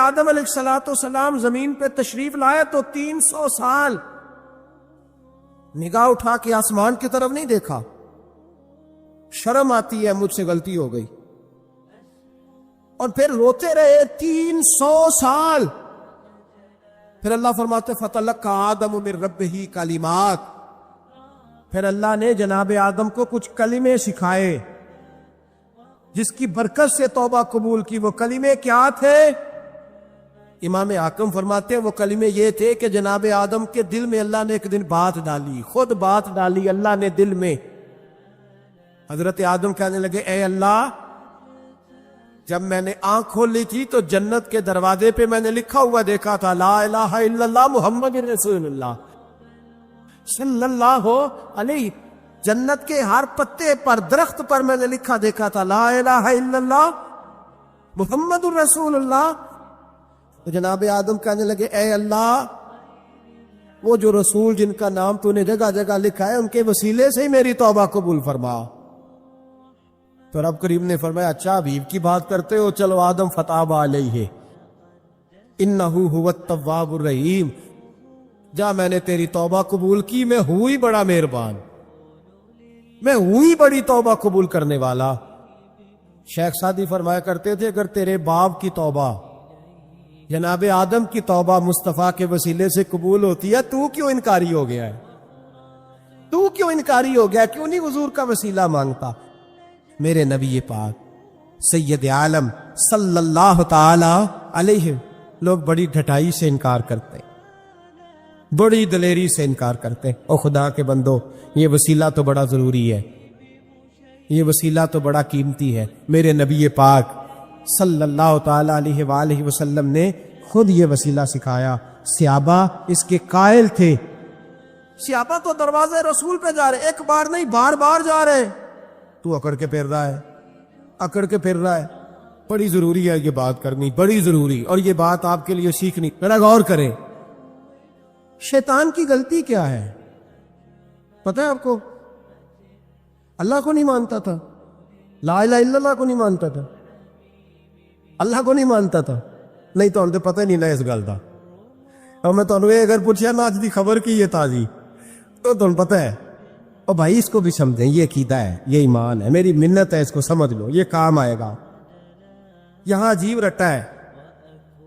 آدم علیہ السلام زمین پہ تشریف لائے تو 300 سال نگاہ اٹھا کے آسمان کی طرف نہیں دیکھا. شرم آتی ہے مجھ سے غلطی ہو گئی. اور پھر روتے رہے 300 سال. پھر اللہ فرماتے فَتَلَقَّى آدَمُ مِن رَبِّهِ کلمات. پھر اللہ نے جناب آدم کو کچھ کلمے سکھائے جس کی برکت سے توبہ قبول کی. وہ کلمے کیا تھے؟ امام حاکم فرماتے ہیں وہ کلمے یہ تھے کہ جناب آدم کے دل میں اللہ نے ایک دن بات ڈالی، خود بات ڈالی اللہ نے دل میں. حضرت آدم کہنے لگے اے اللہ، جب میں نے آنکھ کھول لی تھی تو جنت کے دروازے پہ میں نے لکھا ہوا دیکھا تھا لا الہ الا اللہ محمد رسول اللہ صلی اللہ علیہ. جنت کے ہر پتے پر، درخت پر میں نے لکھا دیکھا تھا لا الہ الا اللہ محمد رسول اللہ. تو جناب آدم کہنے لگے اے اللہ، وہ جو رسول جن کا نام تو نے جگہ جگہ لکھا ہے ان کے وسیلے سے ہی میری توبہ قبول فرما. تو رب کریم نے فرمایا اچھا حبیب کی بات کرتے ہو، چلو آدم فتاب علیہ انہ هو التواب الرحیم. جا میں نے تیری توبہ قبول کی، میں ہوئی بڑا مہربان، میں ہوئی بڑی توبہ قبول کرنے والا. شیخ سعدی فرمایا کرتے تھے اگر تیرے باپ کی توبہ، جناب آدم کی توبہ مصطفیٰ کے وسیلے سے قبول ہوتی ہے، تو کیوں انکاری ہو گیا ہے؟ تو کیوں انکاری ہو گیا؟ کیوں نہیں حضور کا وسیلہ مانگتا؟ میرے نبی پاک سید عالم صلی اللہ تعالی علیہ لوگ بڑی ڈھٹائی سے انکار کرتے ہیں، بڑی دلیری سے انکار کرتے ہیں. او خدا کے بندو، یہ وسیلہ تو بڑا ضروری ہے، یہ وسیلہ تو بڑا قیمتی ہے. میرے نبی پاک صلی اللہ تعالی علیہ وآلہ وسلم نے خود یہ وسیلہ سکھایا. صحابہ اس کے قائل تھے. صحابہ تو دروازے رسول پہ جا رہے، ایک بار نہیں بار بار جا رہے. تو اکڑ کے پھر رہا ہے، اکڑ کے پھر رہا ہے. بڑی ضروری ہے یہ بات کرنی، بڑی ضروری، اور یہ بات آپ کے لیے سیکھنی. ذرا غور کریں، شیطان کی غلطی کیا ہے پتہ ہے آپ کو؟ اللہ کو نہیں مانتا تھا، لا الہ الا اللہ کو نہیں مانتا تھا، اللہ کو نہیں مانتا تھا. نہیں تو انہیں پتہ نہیں نہ اس گل کا. اور میں تمہیں یہ اگر پوچھا نا آج دی خبر کی یہ تازی تو تمہیں پتہ ہے. اور بھائی اس کو بھی سمجھیں، یہ عقیدہ ہے، یہ ایمان ہے، میری منت ہے، اس کو سمجھ لو، یہ کام آئے گا. یہاں عجیب رٹا ہے،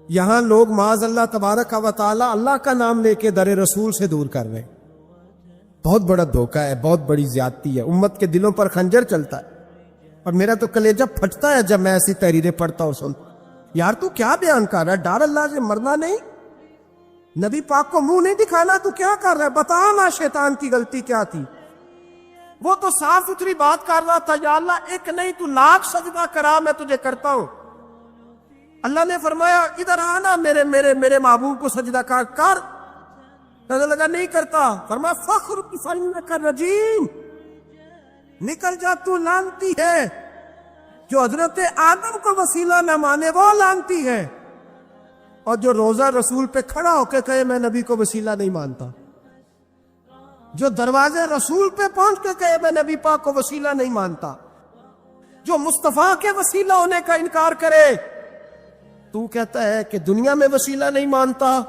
یہاں لوگ معاذ اللہ تبارک و تعالی اللہ کا نام لے کے در رسول سے دور کر رہے ہیں. بہت بڑا دھوکہ ہے، بہت بڑی زیادتی ہے. امت کے دلوں پر خنجر چلتا ہے. اور میرا تو کلیجہ پھٹتا ہے جب میں ایسی تحریریں پڑھتا ہوں سنتا. یار تو کیا بیان کر رہا ہے؟ ڈر اللہ سے مرنا نہیں، نبی پاک کو منہ نہیں دکھانا، تو کیا کر رہا ہے؟ بتا نا شیطان کی غلطی کیا تھی. وہ تو صاف ستھری بات کر رہا تھا یا اللہ ایک نہیں تو لاکھ سجدہ کرا میں تجھے کرتا ہوں. اللہ نے فرمایا ادھر آنا، میرے میرے میرے محبوب کو سجدہ کر. نظر لگا نہیں کرتا، فرمایا فخر فإنک رجیم، نکل جا تو لعنتی ہے. جو حضرت آدم کو وسیلہ نہ مانے وہ لعنتی ہے، اور جو روزہ رسول پہ کھڑا ہو کے کہے میں نبی کو وسیلہ نہیں مانتا، جو دروازے رسول پہ پہنچ کے کہے میں نبی پاک کو وسیلہ نہیں مانتا، جو مصطفیٰ کے وسیلہ ہونے کا انکار کرے. تو کہتا ہے کہ دنیا میں وسیلہ نہیں مانتا.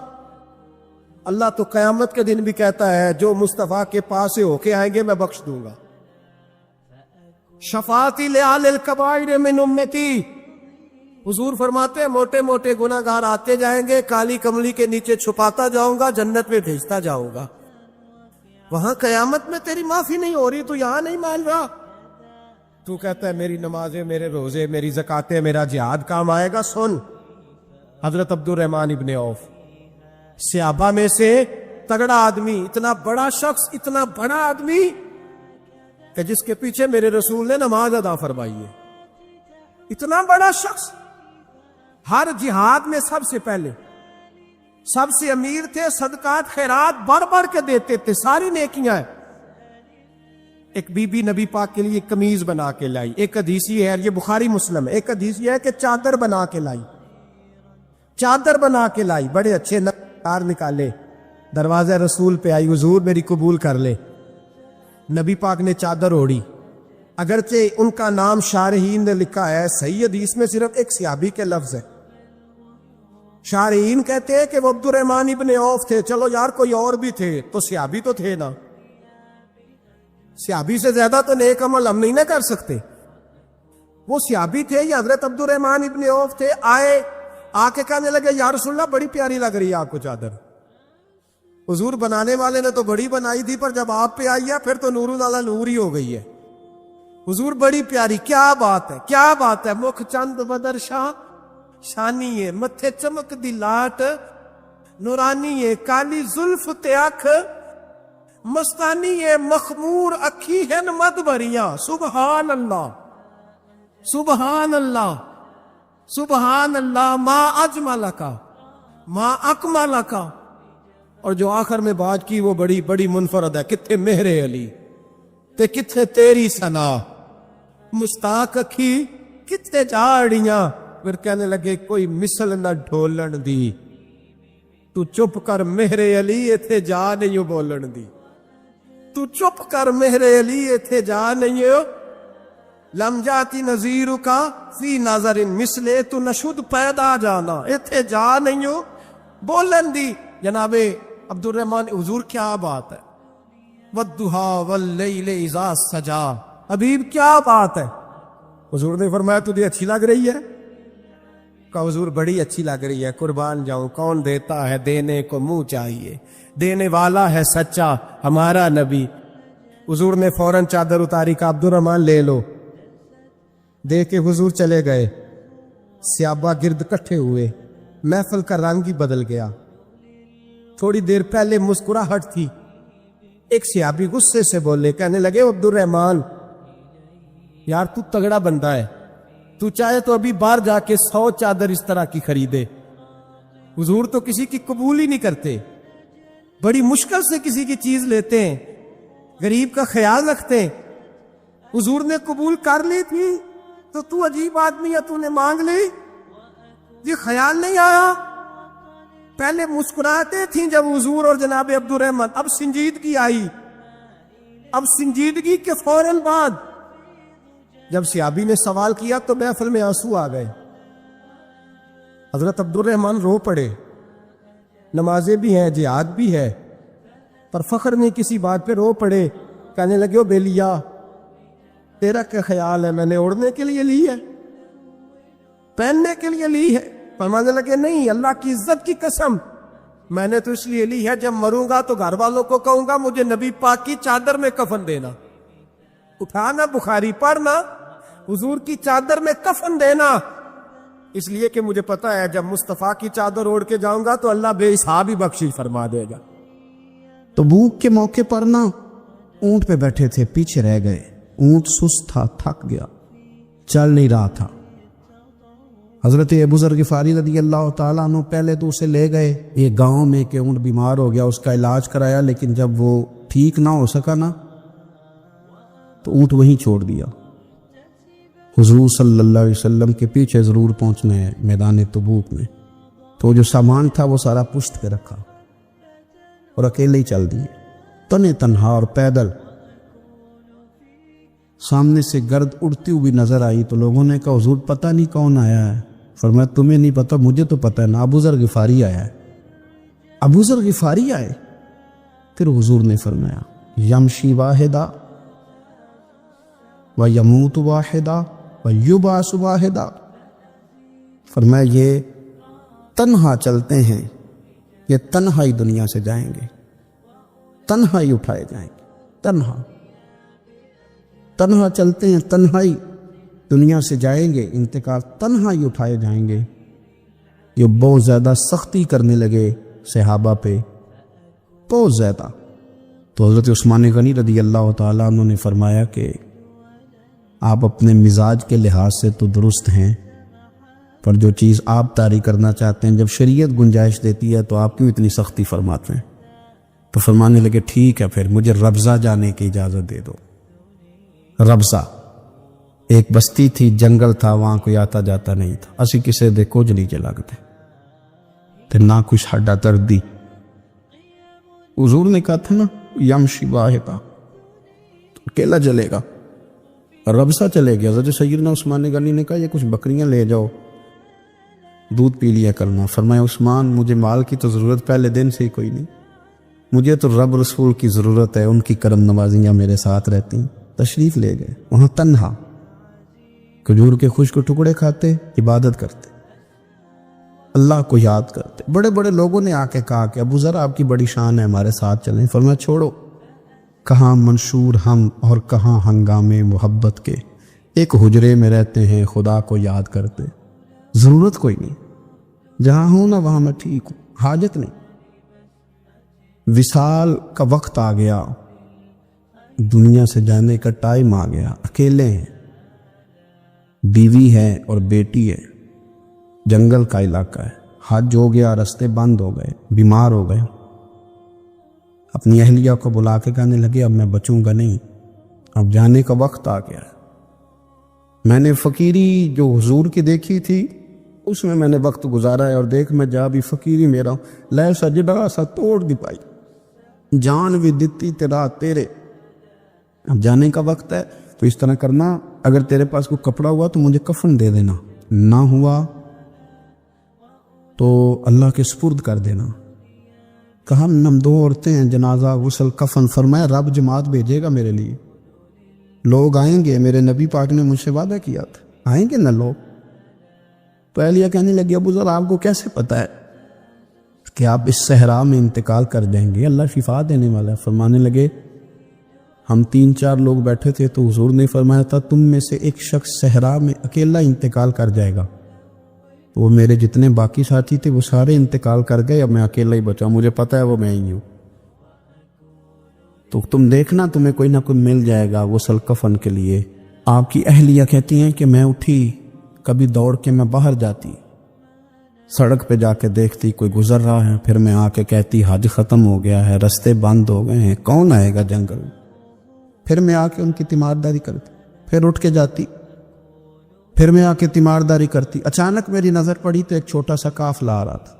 اللہ تو قیامت کے دن بھی کہتا ہے جو مصطفیٰ کے پاس سے ہو کے آئیں گے میں بخش دوں گا. شفاعتی لآل الکبائر من امتی، حضور فرماتے ہیں موٹے موٹے گناہ گار آتے جائیں گے، کالی کملی کے نیچے چھپاتا جاؤں گا، جنت میں بھیجتا جاؤں گا. وہاں قیامت میں تیری معافی نہیں ہو رہی، تو یہاں نہیں مان رہا. تو کہتا ہے میری نمازیں، میرے روزے، میری زکاتیں، میرا جہاد کام آئے گا. سن، حضرت عبد الرحمن ابن عوف صحابہ میں سے تگڑا آدمی، اتنا بڑا شخص، اتنا بڑا آدمی کہ جس کے پیچھے میرے رسول نے نماز ادا فرمائی ہے. اتنا بڑا شخص ہر جہاد میں سب سے پہلے، سب سے امیر تھے، صدقات خیرات بڑھ بڑھ کے دیتے تھے، ساری نیکیاں ہیں. ایک بی بی نبی پاک کے لیے قمیض بنا کے لائی. ایک حدیثی ہے، یہ بخاری مسلم ہے، ایک حدیثی ہے کہ چادر بنا کے لائی، چادر بنا کے لائی، بڑے اچھے نقار نکالے، دروازہ رسول پہ آئی، حضور میری قبول کر لے. نبی پاک نے چادر اوڑی. اگرچہ ان کا نام شارحین نے لکھا ہے، صحیح حدیث میں صرف ایک صحابی کے لفظ ہے. شارعین کہتے ہیں کہ وہ عبد الرحمن ابن عوف تھے. چلو یار کوئی اور بھی تھے تو صحابی تو تھے نا. صحابی سے زیادہ تو نیک عمل ہم نہیں نہ کر سکتے. وہ صحابی تھے یا حضرت عبد الرحمن ابن عوف تھے. آ کے کہنے لگے یا رسول اللہ بڑی پیاری لگ رہی ہے آپ کو چادر. حضور بنانے والے نے تو بڑی بنائی تھی پر جب آپ پہ آئی ہے پھر تو نور علی نور ہی ہو گئی ہے. حضور بڑی پیاری, کیا بات ہے کیا بات ہے. مکھ چند بدر شاہ شانی ہے, متھے چمک دی لاٹ نورانی ہے, کالی زلف تے اکھ مستانی ہے, مخمور اکھی ہیں مد بریاں. سبحان اللہ سبحان اللہ سبحان اللہ. ما اجمل کا ما اکمل کا. اور جو آخر میں بات کی وہ بڑی بڑی منفرد ہے. کتھے مہر علی تے کتھے تیری ثنا, مشتاق اکھی کتھے جاڑیاں. پھر کہنے لگے کوئی مثل نہ ڈھولن دی, تو چپ کر مہر علی ایتھے جا نہیں بولن دی. تو چپ کر مہر علی ایتھے جا نہیں ہو. لم جاتی نظیر کا فی نظر مثلے, تو نشد پیدا جانا ایتھے جا نہیں ہو بولن دی. جناب عبد الرحمن حضور کیا بات ہے. والضحیٰ واللیل اذا سجا, حبیب کیا بات ہے. حضور نے فرمایا تجھے اچھی لگ رہی ہے. کہا حضور بڑی اچھی لگ رہی ہے, قربان جاؤں. کون دیتا ہے دینے کو منہ چاہیے, دینے والا ہے سچا ہمارا نبی. حضور نے فوراً چادر اتاری, کا عبد الرحمن لے لو. دے کے حضور چلے گئے. صحابہ گرد کٹھے ہوئے, محفل کا رنگ ہی بدل گیا. تھوڑی دیر پہلے مسکراہٹ تھی. ایک صحابی غصے سے بولے, کہنے لگے عبد الرحمن یار تو تگڑا بندہ ہے, تو چاہے تو ابھی باہر جا کے 100 چادر اس طرح کی خریدے. حضور تو کسی کی قبول ہی نہیں کرتے, بڑی مشکل سے کسی کی چیز لیتے ہیں, غریب کا خیال رکھتے ہیں. حضور نے قبول کر لی تھی تو تو عجیب آدمی ہے, تو نے مانگ لی, یہ خیال نہیں آیا. پہلے مسکراتے تھیں جب حضور اور جناب عبد الرحمن, اب سنجیدگی آئی. اب سنجیدگی کے فوراً بعد جب صحابی نے سوال کیا تو محفل میں آنسو آ گئے. حضرت عبد الرحمن رو پڑے. نمازیں بھی ہیں, جہاد بھی ہے, پر فخر نہیں کسی بات پہ رو پڑے. کہنے لگے او بیلیا تیرا کیا خیال ہے, میں نے اوڑھنے کے لیے لی ہے, پہننے کے لیے لی ہے. فرمانے لگے نہیں, اللہ کی عزت کی قسم میں نے تو اس لیے لی ہے جب مروں گا تو گھر والوں کو کہوں گا مجھے نبی پاک کی چادر میں کفن دینا. اٹھانا بخاری پڑھنا, حضور کی چادر میں کفن دینا, اس لیے کہ مجھے پتا ہے جب مصطفیٰ کی چادر اوڑھ کے جاؤں گا تو اللہ بے حساب ہی بخشش فرما دے گا. تبوک کے موقع پر نا اونٹ پہ بیٹھے تھے, پیچھے رہ گئے. اونٹ سست تھا, تھک گیا, چل نہیں رہا تھا. حضرت ابو ذر غفاری رضی اللہ تعالیٰ عنہ پہلے تو اسے لے گئے یہ گاؤں میں کہ اونٹ بیمار ہو گیا, اس کا علاج کرایا, لیکن جب وہ ٹھیک نہ ہو سکا نا تو اونٹ وہیں چھوڑ دیا. حضور صلی اللہ علیہ وسلم کے پیچھے ضرور پہنچنا ہے میدان تبوک میں. تو جو سامان تھا وہ سارا پشت پہ رکھا اور اکیلے ہی چل دیے, تنے تنہا اور پیدل. سامنے سے گرد اڑتی ہوئی نظر آئی تو لوگوں نے کہا حضور پتہ نہیں کون آیا ہے. فرمایا تمہیں نہیں پتا, مجھے تو پتہ ہے نا, ابو ذر غفاری آیا ہے. ابو ذر غفاری آئے. پھر حضور نے فرمایا یمشی واحدہ و یموت واحدہ و یبعث واحدہ. فرمایا یہ تنہا چلتے ہیں, یہ تنہا ہی دنیا سے جائیں گے, تنہا ہی اٹھائے جائیں گے. تنہا چلتے ہیں, تنہا ہی دنیا سے جائیں گے, انتقال تنہا ہی اٹھائے جائیں گے. یہ بہت زیادہ سختی کرنے لگے صحابہ پہ, بہت زیادہ. تو حضرت عثمان غنی رضی اللہ تعالیٰ عنہ نے فرمایا کہ آپ اپنے مزاج کے لحاظ سے تو درست ہیں, پر جو چیز آپ طاری کرنا چاہتے ہیں جب شریعت گنجائش دیتی ہے تو آپ کیوں اتنی سختی فرماتے ہیں. تو فرمانے لگے ٹھیک ہے پھر مجھے ربضہ جانے کی اجازت دے دو. ربضہ ایک بستی تھی, جنگل تھا, وہاں کوئی آتا جاتا نہیں تھا. اسی کسے دے کچھ نہیں چلاگتے تے نہ کچھ ہڈا تردی. حضور نے کہا تھا نا یمشی واحدہ, تو اکیلا چلے گا. ربضہ چلے گیا. حضرت سیدنا عثمان غنی نے کہا یہ کچھ بکریاں لے جاؤ, دودھ پی لیا کرنا. فرمایا عثمان مجھے مال کی تو ضرورت پہلے دن سے ہی کوئی نہیں, مجھے تو رب رسول کی ضرورت ہے, ان کی کرم نوازیاں میرے ساتھ رہتی ہیں. تشریف لے گئے وہاں تنہا, کھجور کے خشک ٹکڑے کھاتے, عبادت کرتے, اللہ کو یاد کرتے. بڑے بڑے لوگوں نے آ کے کہا کہ ابو ذر آپ کی بڑی شان ہے, ہمارے ساتھ چلیں. فرمایا چھوڑو, کہاں منشور ہم اور کہاں ہنگامے محبت کے, ایک حجرے میں رہتے ہیں خدا کو یاد کرتے. ضرورت کوئی نہیں, جہاں ہوں نا وہاں میں ٹھیک ہوں, حاجت نہیں. وصال کا وقت آ گیا, دنیا سے جانے کا ٹائم آ گیا. اکیلے ہیں, بیوی ہے اور بیٹی ہے, جنگل کا علاقہ ہے, حج ہو گیا, راستے بند ہو گئے, بیمار ہو گئے. اپنی اہلیہ کو بلا کے کہنے لگے اب میں بچوں گا نہیں, اب جانے کا وقت آ گیا ہے. میں نے فقیری جو حضور کی دیکھی تھی اس میں نے وقت گزارا ہے, اور دیکھ میں جا بھی فقیری میرا ہوں, لے سجدہ سا توڑ دی پائی, جان بھی دتی تیرا تیرے. اب جانے کا وقت ہے تو اس طرح کرنا, اگر تیرے پاس کوئی کپڑا ہوا تو مجھے کفن دے دینا, نہ ہوا تو اللہ کے سپرد کر دینا. کہا ہم 2 عورتیں ہیں, جنازہ غسل کفن. فرمایا رب جماعت بھیجے گا میرے لیے, لوگ آئیں گے, میرے نبی پاک نے مجھ سے وعدہ کیا تھا, آئیں گے نا لوگ. تو اہلیہ کہنے لگی ابو ذر آپ کو کیسے پتہ ہے کہ آپ اس صحرا میں انتقال کر جائیں گے, اللہ شفا دینے والا ہے. فرمانے لگے ہم 3-4 لوگ بیٹھے تھے تو حضور نے فرمایا تھا تم میں سے ایک شخص صحرا میں اکیلا انتقال کر جائے گا. تو وہ میرے جتنے باقی ساتھی تھے وہ سارے انتقال کر گئے, اب میں اکیلا ہی بچا, مجھے پتہ ہے وہ میں ہی ہوں. تو تم دیکھنا تمہیں کوئی نہ کوئی مل جائے گا غسل کفن کے لیے. آپ کی اہلیہ کہتی ہیں کہ میں اٹھی, کبھی دوڑ کے میں باہر جاتی, سڑک پہ جا کے دیکھتی کوئی گزر رہا ہے, پھر میں آ کے کہتی حج ختم ہو گیا ہے, راستے بند ہو گئے ہیں, کون آئے گا جنگل. پھر میں آ کے ان کی تیمارداری کرتی, پھر اٹھ کے جاتی, پھر میں آ کے تیمارداری کرتی. اچانک میری نظر پڑی تو ایک چھوٹا سا قافلہ آ رہا تھا.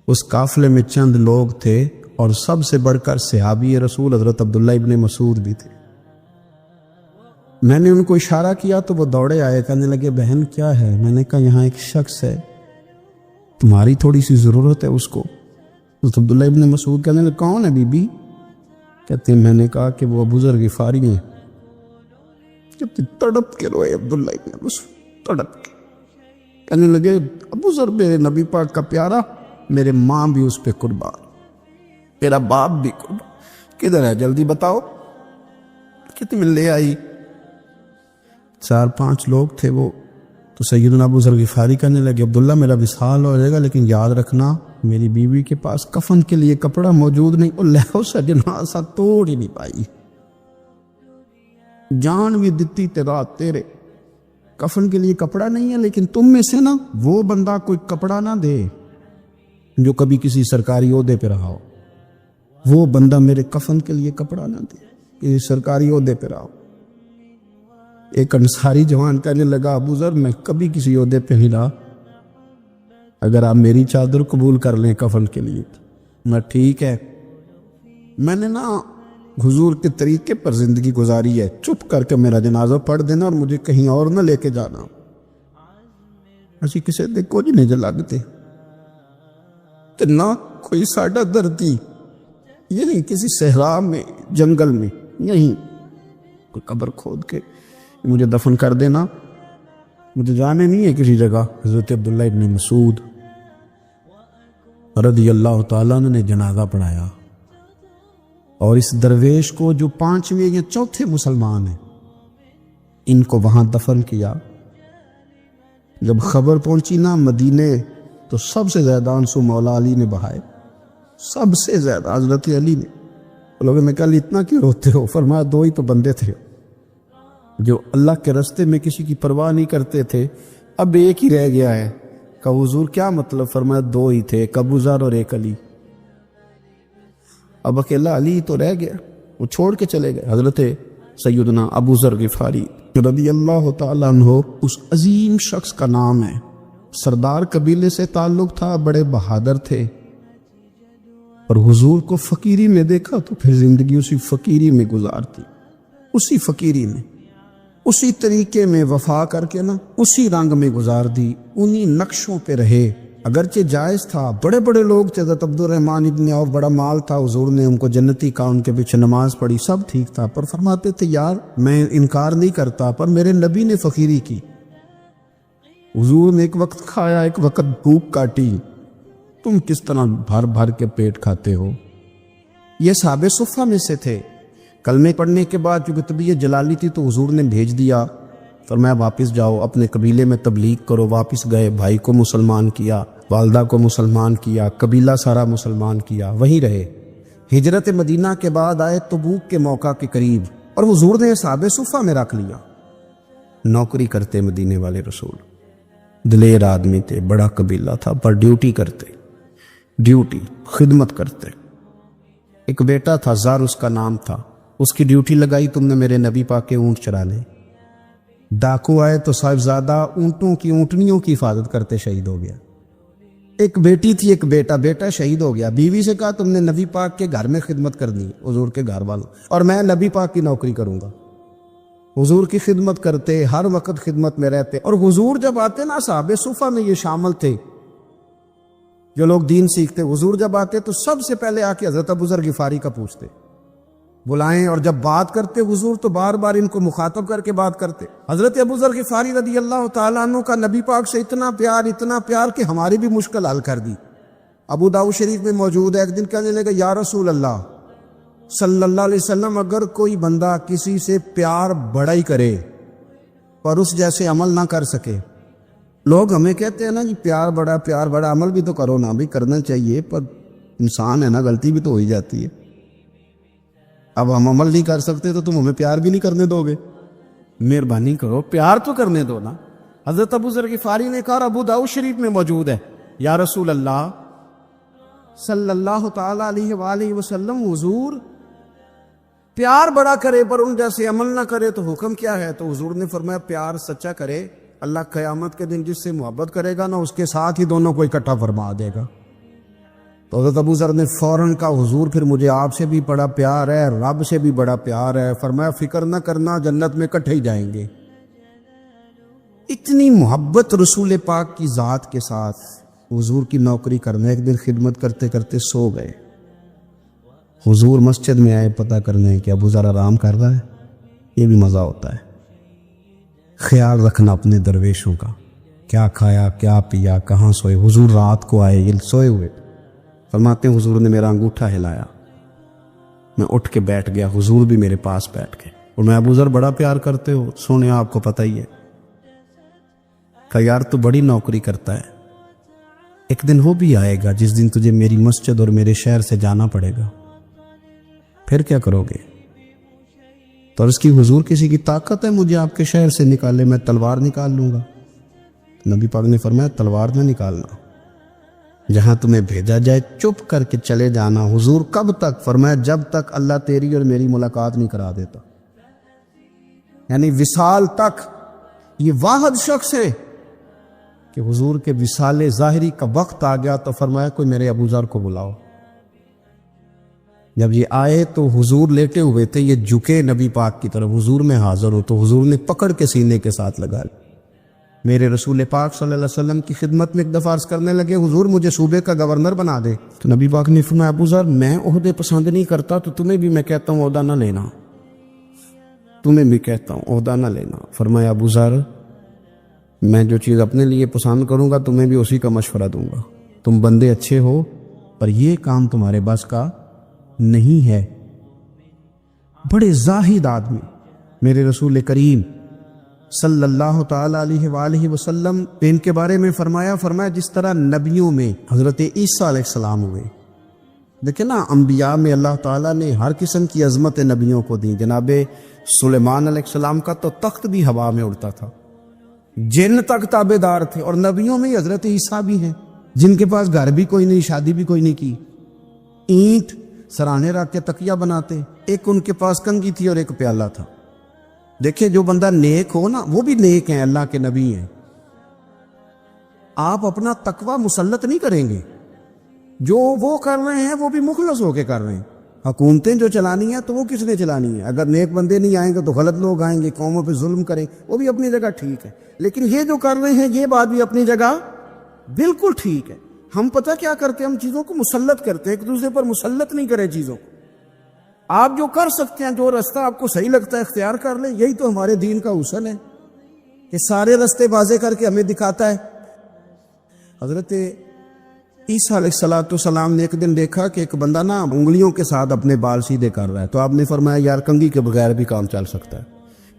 اس قافلے میں چند لوگ تھے اور سب سے بڑھ کر صحابی رسول حضرت عبداللہ ابن مسعود بھی تھے. میں نے ان کو اشارہ کیا تو وہ دوڑے آئے, کہنے لگے بہن کیا ہے. میں نے کہا یہاں ایک شخص ہے, تمہاری تھوڑی سی ضرورت ہے اس کو. حضرت عبداللہ ابن مسعود کہنے لگے کون ہے بی بی. کہتے ہیں میں نے کہا کہ وہ ابو ذر غفاری ہیں. کہتے تڑپ کے روئے عبداللہ ابن مسعود, تڑپ کے کہنے لگے ابو ذر میرے نبی پاک کا پیارا, میرے ماں بھی اس پہ قربان, میرا باپ بھی قربان, کدھر ہے جلدی بتاؤ. کہتے میں لے آئی. 4-5 لوگ تھے وہ. تو سیدنا ابو ذر غفاری کہنے لگے عبداللہ میرا وصال ہو جائے گا لیکن یاد رکھنا میری بیوی کے پاس کفن کے لیے کپڑا موجود نہیں. اور لہو سجنا سا توڑ ہی نہیں پائی, جان بھی دتی تیرا تیرے, کفن کے لیے کپڑا نہیں ہے. لیکن تم میں سے نا وہ بندہ کوئی کپڑا نہ دے جو کبھی کسی سرکاری عہدے پہ رہا ہو, وہ بندہ میرے کفن کے لیے کپڑا نہ دے کسی سرکاری عہدے پہ رہا ہو. ایک انصاری جوان کہنے لگا ابو ذر میں کبھی کسی عہدے پہ نہیں رہا, اگر آپ میری چادر قبول کر لیں کفن کے لیے. میں ٹھیک ہے, میں نے نا حضور کے طریقے پر زندگی گزاری ہے, چپ کر کے میرا جنازہ پڑھ دینا اور مجھے کہیں اور نہ لے کے جانا. اسی کسی دے کوئی نہیں جو لگتے تو نہ کوئی ساڈا دردی, یہ نہیں کسی صحرا میں جنگل میں, یہیں کوئی قبر کھود کے مجھے دفن کر دینا, مجھے جانے نہیں ہے کسی جگہ. حضرت عبداللہ ابن مسعود رضی اللہ تعالیٰ نے جنازہ پڑھایا, اور اس درویش کو جو 5ویں یا 4تھے مسلمان ہیں ان کو وہاں دفن کیا. جب خبر پہنچی نا مدینے تو سب سے زیادہ آنسو مولا علی نے بہائے, سب سے زیادہ حضرت علی نے. لوگوں نے کہا اتنا کیوں روتے ہو. فرمایا 2 ہی تو بندے تھے جو اللہ کے راستے میں کسی کی پرواہ نہیں کرتے تھے, اب ایک ہی رہ گیا ہے. کہ حضور کیا مطلب. فرمایا 2 ہی تھے, ایک ابو ذر اور ایک علی. اب اکیلا علی تو رہ گیا, وہ چھوڑ کے چلے گئے. حضرت سیدنا ابو ذر غفاری رضی اللہ تعالیٰ عنہ اس عظیم شخص کا نام ہے. سردار قبیلے سے تعلق تھا, بڑے بہادر تھے, اور حضور کو فقیری میں دیکھا تو پھر زندگی اسی فقیری میں گزارتی, اسی فقیری میں. اسی طریقے میں وفا کر کے نا اسی رنگ میں گزار دی، انہی نقشوں پہ رہے۔ اگرچہ جائز تھا، بڑے بڑے لوگ تھے، حضرت عبد الرحمن ابن عوف، بڑا مال تھا، حضور نے ان کو جنتی کہا، ان کے پیچھے نماز پڑھی، سب ٹھیک تھا، پر فرماتے تھے یار میں انکار نہیں کرتا، پر میرے نبی نے فقیری کی، حضور نے ایک وقت کھایا، ایک وقت بھوک کاٹی، تم کس طرح بھر بھر کے پیٹ کھاتے ہو۔ یہ صحابہ صفہ میں سے تھے۔ کلمے پڑھنے کے بعد چونکہ طبیعت جلالی تھی تو حضور نے بھیج دیا، فرمایا واپس جاؤ اپنے قبیلے میں تبلیغ کرو۔ واپس گئے، بھائی کو مسلمان کیا، والدہ کو مسلمان کیا، قبیلہ سارا مسلمان کیا، وہیں رہے۔ ہجرت مدینہ کے بعد آئے تبوک کے موقع کے قریب، اور حضور نے صحابہ صفہ میں رکھ لیا۔ نوکری کرتے مدینے والے رسول، دلیر آدمی تھے، بڑا قبیلہ تھا، پر ڈیوٹی کرتے، ڈیوٹی خدمت کرتے۔ ایک بیٹا تھا، زار اس کا نام تھا، اس کی ڈیوٹی لگائی تم نے میرے نبی پاک کے اونٹ چرانے۔ ڈاکو آئے تو صاحبزادہ اونٹوں کی، اونٹنیوں کی حفاظت کرتے شہید ہو گیا۔ ایک بیٹی تھی، ایک بیٹا، بیٹا شہید ہو گیا۔ بیوی سے کہا تم نے نبی پاک کے گھر میں خدمت کرنی، حضور کے گھر والوں، اور میں نبی پاک کی نوکری کروں گا۔ حضور کی خدمت کرتے، ہر وقت خدمت میں رہتے، اور حضور جب آتے نا، صحابہ صفہ میں یہ شامل تھے جو لوگ دین سیکھتے، حضور جب آتے تو سب سے پہلے آ کے حضرت ابو ذر غفاری کا پوچھتے، بلائیں، اور جب بات کرتے حضور تو بار بار ان کو مخاطب کر کے بات کرتے۔ حضرت ابو ذر غفاری رضی اللہ تعالیٰ عنہ کا نبی پاک سے اتنا پیار کہ ہماری بھی مشکل حل کر دی۔ ابو داؤد شریف میں موجود ہے، ایک دن کہنے لگا یا رسول اللہ صلی اللہ علیہ وسلم، اگر کوئی بندہ کسی سے پیار بڑا ہی کرے پر اس جیسے عمل نہ کر سکے، لوگ ہمیں کہتے ہیں نا جی پیار بڑا، عمل بھی تو کرو نا، بھی کرنا چاہیے، پر انسان ہے نا، غلطی بھی تو ہو ہی جاتی ہے۔ اب ہم عمل نہیں کر سکتے تو تم ہمیں پیار بھی نہیں کرنے دو گے، مہربانی کرو پیار تو کرنے دو نا۔ حضرت ابو ذر غفاری نے کہا، ابو داؤد شریف میں موجود ہے، یا رسول اللہ صلی اللہ تعالی علیہ وآلہ وسلم، حضور پیار بڑا کرے پر ان جیسے عمل نہ کرے تو حکم کیا ہے؟ تو حضور نے فرمایا پیار سچا کرے، اللہ قیامت کے دن جس سے محبت کرے گا نا اس کے ساتھ ہی دونوں کو اکٹھا فرما دے گا۔ تو حضرت ابو ذر نے فوراً کہا، حضور پھر مجھے آپ سے بھی بڑا پیار ہے، رب سے بھی بڑا پیار ہے۔ فرمایا فکر نہ کرنا، جنت میں اکٹھے ہی جائیں گے۔ اتنی محبت رسول پاک کی ذات کے ساتھ، حضور کی نوکری کرنا۔ ایک دن خدمت کرتے کرتے سو گئے، حضور مسجد میں آئے پتہ کرنے کہ ابو ذر آرام کر رہا ہے۔ یہ بھی مزہ ہوتا ہے، خیال رکھنا اپنے درویشوں کا، کیا کھایا کیا پیا، کہاں سوئے۔ حضور رات کو آئے، یہ سوئے ہوئے، فرماتے ہیں حضور نے میرا انگوٹھا ہلایا، میں اٹھ کے بیٹھ گیا، حضور بھی میرے پاس بیٹھ گئے، اور میں ابو ذر بڑا پیار کرتے ہو، سونے آپ کو پتہ ہی ہے۔ کہا یار تو بڑی نوکری کرتا ہے، ایک دن وہ بھی آئے گا جس دن تجھے میری مسجد اور میرے شہر سے جانا پڑے گا، پھر کیا کرو گے؟ تو اس کی حضور کسی کی طاقت ہے مجھے آپ کے شہر سے نکالے؟ میں تلوار نکال لوں گا۔ نبی پاک نے فرمایا تلوار نہ نکالنا، جہاں تمہیں بھیجا جائے چپ کر کے چلے جانا۔ حضور کب تک؟ فرمایا جب تک اللہ تیری اور میری ملاقات نہیں کرا دیتا، یعنی وصال تک۔ یہ واحد شخص ہے کہ حضور کے وصال ظاہری کا وقت آ گیا تو فرمایا کوئی میرے ابو ذر کو بلاؤ۔ جب یہ آئے تو حضور لیٹے ہوئے تھے، یہ جھکے نبی پاک کی طرف، حضور میں حاضر ہو، تو حضور نے پکڑ کے سینے کے ساتھ لگا لی۔ میرے رسول پاک صلی اللہ علیہ وسلم کی خدمت میں ایک دفعہ عرض کرنے لگے، حضور مجھے صوبے کا گورنر بنا دے۔ تو نبی پاک نے فرمایا ابو ذر میں عہدے پسند نہیں کرتا، تو تمہیں بھی میں کہتا ہوں عہدہ نہ لینا، تمہیں بھی کہتا ہوں عہدہ نہ لینا۔ فرمایا ابو ذر میں جو چیز اپنے لیے پسند کروں گا تمہیں بھی اسی کا مشورہ دوں گا، تم بندے اچھے ہو پر یہ کام تمہارے بس کا نہیں ہے۔ بڑے زاہد آدمی میرے رسول کریم صلی اللہ تعالی علیہ وآلہ وسلم نے ان کے بارے میں فرمایا جس طرح نبیوں میں حضرت عیسیٰ علیہ السلام ہوئے، دیکھیں نا انبیاء میں اللہ تعالیٰ نے ہر قسم کی عظمت نبیوں کو دی۔ جناب سلیمان علیہ السلام کا تو تخت بھی ہوا میں اڑتا تھا، جن تک تابع دار تھے، اور نبیوں میں حضرت عیسیٰ بھی ہیں جن کے پاس گھر بھی کوئی نہیں، شادی بھی کوئی نہیں کی، اینٹ سرانے رکھ کے تکیہ بناتے، ایک ان کے پاس کنگھی تھی اور ایک پیالہ تھا۔ دیکھیں جو بندہ نیک ہو نا وہ بھی نیک ہیں، اللہ کے نبی ہیں۔ آپ اپنا تقوی مسلط نہیں کریں گے، جو وہ کر رہے ہیں وہ بھی مخلص ہو کے کر رہے ہیں۔ حکومتیں جو چلانی ہیں تو وہ کس نے چلانی ہے؟ اگر نیک بندے نہیں آئیں گے تو غلط لوگ آئیں گے، قوموں پہ ظلم کریں، وہ بھی اپنی جگہ ٹھیک ہے، لیکن یہ جو کر رہے ہیں یہ بات بھی اپنی جگہ بالکل ٹھیک ہے۔ ہم پتہ کیا کرتے ہیں، ہم چیزوں کو مسلط کرتے ہیں، ایک دوسرے پر مسلط نہیں کرے چیزوں کو۔ آپ جو کر سکتے ہیں، جو رستہ آپ کو صحیح لگتا ہے اختیار کر لیں، یہی تو ہمارے دین کا اصول ہے کہ سارے رستے واضح کر کے ہمیں دکھاتا ہے۔ حضرت عیسیٰ علیہ السلام نے ایک دن دیکھا کہ ایک بندہ نا انگلیوں کے ساتھ اپنے بال سیدھے کر رہا ہے، تو آپ نے فرمایا یار کنگھی کے بغیر بھی کام چل سکتا ہے،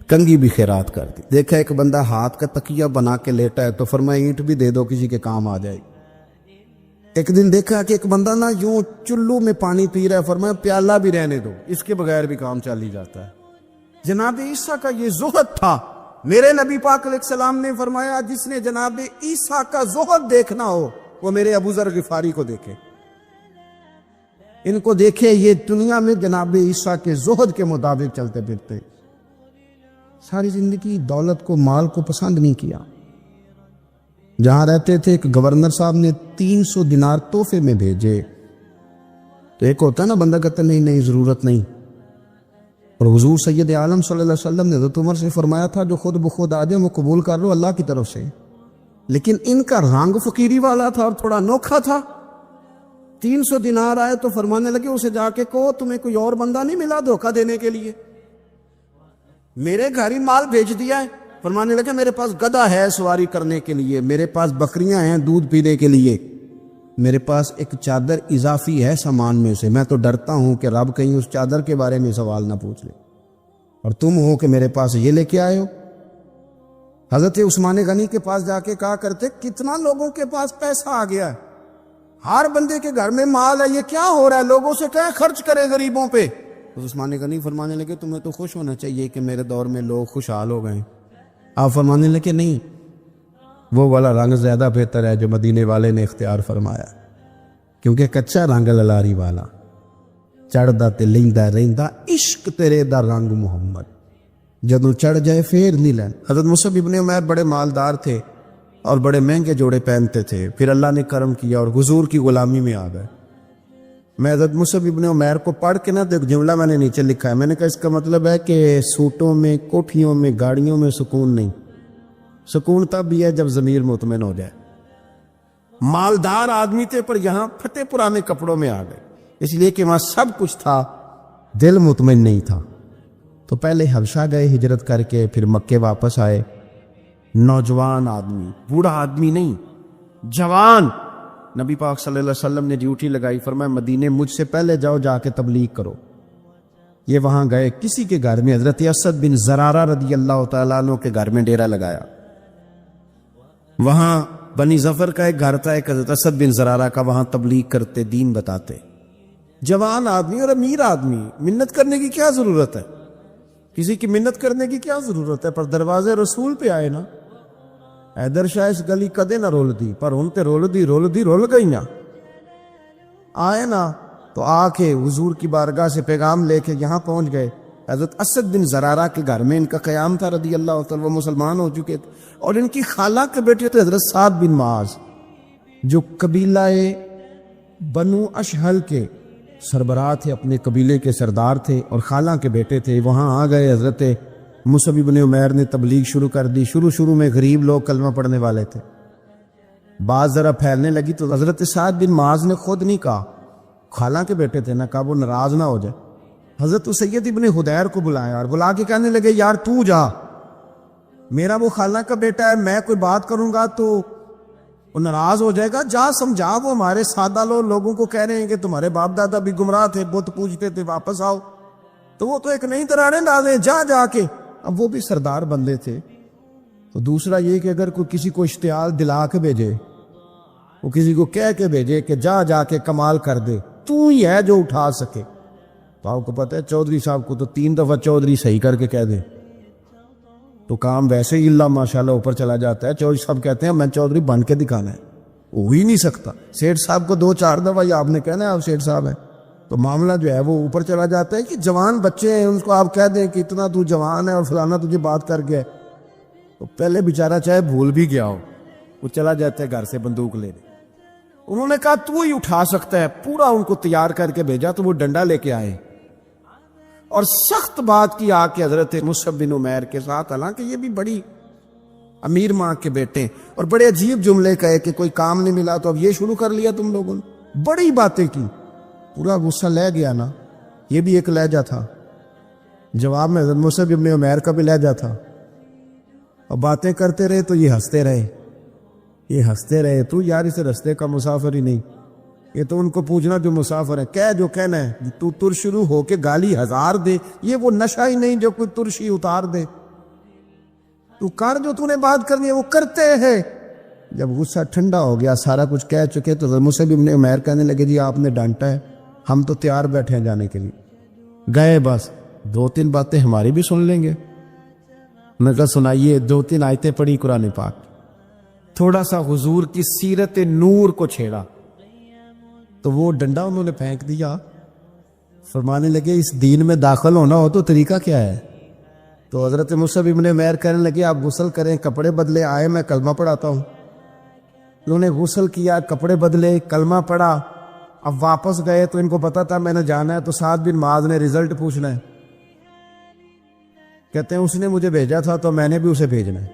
کنگھی بھی خیرات کر دی۔ دیکھا ایک بندہ ہاتھ کا تکیہ بنا کے لیٹا ہے، تو فرمایا اینٹ بھی دے دو، کسی کے کام آ جائے۔ ایک دن دیکھا کہ ایک بندہ نا یوں چلو میں پانی پی رہا ہے، فرمایا پیالہ بھی رہنے دو، اس کے بغیر بھی کام چل ہی جاتا ہے۔ جناب عیسیٰ کا یہ زہد تھا۔ میرے نبی پاک علیہ السلام نے فرمایا جس نے جناب عیسیٰ کا زہد دیکھنا ہو وہ میرے ابو ذر غفاری کو دیکھے، ان کو دیکھے، یہ دنیا میں جناب عیسیٰ کے زہد کے مطابق چلتے پھرتے، ساری زندگی دولت کو، مال کو پسند نہیں کیا۔ جہاں رہتے تھے ایک گورنر صاحب نے 300 دینار تحفے میں بھیجے، تو ایک ہوتا ہے نا بندہ کہتا نہیں نہیں ضرورت نہیں، اور حضور سید عالم صلی اللہ علیہ وسلم نے حضرت عمر سے فرمایا تھا جو خود بخود آ جائے وہ قبول کر لو اللہ کی طرف سے، لیکن ان کا رنگ فقیری والا تھا اور تھوڑا انوکھا تھا۔ 300 دینار آئے تو فرمانے لگے اسے جا کے کہو تمہیں کوئی اور بندہ نہیں ملا دھوکہ دینے کے لیے، میرے گھر ہی مال بھیج دیا ہے۔ فرمانے لگے میرے پاس گدھا ہے سواری کرنے کے لیے، میرے پاس بکریاں ہیں دودھ پینے کے لیے، میرے پاس ایک چادر اضافی ہے سامان میں سے، میں تو ڈرتا ہوں کہ رب کہیں اس چادر کے بارے میں سوال نہ پوچھ لے، اور تم ہو کہ میرے پاس یہ لے کے آئے ہو۔ حضرت عثمان غنی کے پاس جا کے کہا کرتے کتنا لوگوں کے پاس پیسہ آ گیا ہے، ہر بندے کے گھر میں مال ہے، یہ کیا ہو رہا ہے، لوگوں سے کہیں خرچ کرے غریبوں پہ۔ تو عثمان غنی فرمانے لگے تمہیں تو خوش ہونا چاہیے کہ میرے دور میں لوگ خوشحال ہو گئے۔ آپ فرمانے لگے نہیں، وہ والا رنگ زیادہ بہتر ہے جو مدینے والے نے اختیار فرمایا، کیونکہ کچا رنگ للاری والا چڑھدا تے لیندا رہندا عشق تیرے دا رنگ محمد، جدوں چڑھ جائے پھر نہیں لین۔ حضرت مصعب ابن عمیر بڑے مالدار تھے اور بڑے مہنگے جوڑے پہنتے تھے، پھر اللہ نے کرم کیا اور حضور کی غلامی میں آ گئے۔ میں حضرت مصعب ابن عمیر کو پڑھ کے نا تو ایک جملہ میں نے نیچے لکھا ہے، میں نے کہا اس کا مطلب ہے کہ سوٹوں میں، کوٹھیوں میں، گاڑیوں میں سکون نہیں، سکون تب بھی ہے جب ضمیر مطمئن ہو جائے۔ مالدار آدمی تھے پر یہاں پھٹے پرانے کپڑوں میں آ گئے، اس لیے کہ وہاں سب کچھ تھا، دل مطمئن نہیں تھا۔ تو پہلے حبشہ گئے ہجرت کر کے، پھر مکے واپس آئے، نوجوان آدمی، بوڑھا آدمی نہیں، جوان۔ نبی پاک صلی اللہ علیہ وسلم نے ڈیوٹی لگائی، فرمایا مدینے مجھ سے پہلے جاؤ، جا کے تبلیغ کرو۔ یہ وہاں گئے، کسی کے گھر میں، حضرت اسد بن زرارہ رضی اللہ تعالیٰ عنہ کے گھر میں ڈیرا لگایا۔ وہاں بنی ظفر کا ایک گھر تھا، ایک حضرت اسد بن زرارہ کا، وہاں تبلیغ کرتے، دین بتاتے۔ جوان آدمی اور امیر آدمی، منت کرنے کی کیا ضرورت ہے، کسی کی منت کرنے کی کیا ضرورت ہے، پر دروازے رسول پہ آئے نا۔ حیدر شاہ اس گلی کدے نہ رول دی، پر ان تے رول گئی نا، آئے نا تو آ کے حضور کی بارگاہ سے پیغام لے کے یہاں پہنچ گئے۔ حضرت اسد بن زرارہ کے گھر میں ان کا قیام تھا رضی اللہ تعالیٰ، وہ مسلمان ہو چکے تھے، اور ان کی خالہ کے بیٹے تھے حضرت سعد بن معاذ، جو قبیلہ بنو اشہل کے سربراہ تھے، اپنے قبیلے کے سردار تھے، اور خالہ کے بیٹے تھے۔ وہاں آ گئے، حضرت مصعب بن عمیر نے تبلیغ شروع کر دی۔ شروع میں غریب لوگ کلمہ پڑھنے والے تھے، بات ذرا پھیلنے لگی تو حضرت سعد بن معاذ نے خود نہیں کہا، خالہ کے بیٹے تھے نا، کہا وہ ناراض نہ ہو جائے۔ حضرت سید ابن حدیر کو بلایا اور بلا کے کہنے لگے یار تو جا، میرا وہ خالہ کا بیٹا ہے، میں کوئی بات کروں گا تو وہ ناراض ہو جائے گا، جا سمجھا، وہ ہمارے سادہ لوگوں کو کہہ رہے ہیں کہ تمہارے باپ دادا بھی گمراہ تھے، بت پوجتے تھے، واپس آؤ، تو وہ تو ایک نئی طرح ڈالے، جا کے۔ اب وہ بھی سردار بندے تھے، تو دوسرا یہ کہ اگر کوئی کسی کو اشتعال دلا کے بھیجے، وہ کسی کو کہہ کے بھیجے کہ جا کے کمال کر دے، تو ہی ہے جو اٹھا سکے، تو آپ کو پتہ ہے چودھری صاحب کو تو 3 دفعہ چودھری صحیح کر کے کہہ دے تو کام ویسے ہی اللہ ماشاءاللہ اوپر چلا جاتا ہے۔ چودھری صاحب کہتے ہیں میں چودھری بن کے دکھانا ہے، ہو ہی نہیں سکتا۔ سیٹھ صاحب کو 2-4 دفعہ یہ آپ نے کہنا ہے آپ سیٹھ صاحب ہیں، تو معاملہ جو ہے وہ اوپر چلا جاتا ہے کہ جوان بچے ہیں ان کو آپ کہہ دیں کہ اتنا تو جوان ہے اور فلانا تجھے بات کر گیا، تو پہلے بیچارہ چاہے بھول بھی گیا ہو، وہ چلا جاتا ہے گھر سے بندوق لینے، انہوں نے کہا تو ہی اٹھا سکتا ہے. پورا ان کو تیار کر کے بھیجا تو وہ ڈنڈا لے کے آئے اور سخت بات کی آ کے حضرت مصعب بن عمیر کے ساتھ. حالانکہ یہ بھی بڑی امیر ماں کے بیٹے, اور بڑے عجیب جملے کہے کہ کوئی کام نہیں ملا تو اب یہ شروع کر لیا تم لوگوں نے. بڑی باتیں کی, پورا غصہ لے گیا نا. یہ بھی ایک لہجہ تھا, جواب میں حضرت مصعب بن عمیر کا بھی لہجہ تھا. اور باتیں کرتے رہے تو یہ ہنستے رہے, یہ ہنستے رہے. تو یار اسے رستے کا مسافر ہی نہیں, یہ تو ان کو پوچھنا جو مسافر ہے, کہہ جو کہنا ہے. تو تر شروع ہو کے گالی ہزار دے, یہ وہ نشہ ہی نہیں جو کوئی ترشی اتار دے. تو کر جو تو نے بات کرنی ہے وہ کرتے ہیں. جب غصہ ٹھنڈا ہو گیا, سارا کچھ کہہ چکے, تو مصعب بن عمیر کہنے لگے جی آپ نے ڈانٹا ہے, ہم تو تیار بیٹھے ہیں جانے کے لیے. گئے, بس 2-3 باتیں ہماری بھی سن لیں گے. میں کہا سنائیے. 2-3 آیتیں پڑھی قرآن پاک, تھوڑا سا حضور کی سیرت نور کو چھیڑا تو وہ ڈنڈا انہوں نے پھینک دیا. فرمانے لگے اس دین میں داخل ہونا ہو تو طریقہ کیا ہے؟ تو حضرت مصعب بن عمیر کہنے لگے آپ غسل کریں, کپڑے بدلے, آئے میں کلمہ پڑھاتا ہوں. انہوں نے غسل کیا, کپڑے بدلے, کلمہ پڑھا. اب واپس گئے تو ان کو پتا تھا میں نے جانا ہے, تو سعد بن معاذ نے رزلٹ پوچھنا ہے. کہتے ہیں اس نے مجھے بھیجا تھا تو میں نے بھی اسے بھیجنا ہے.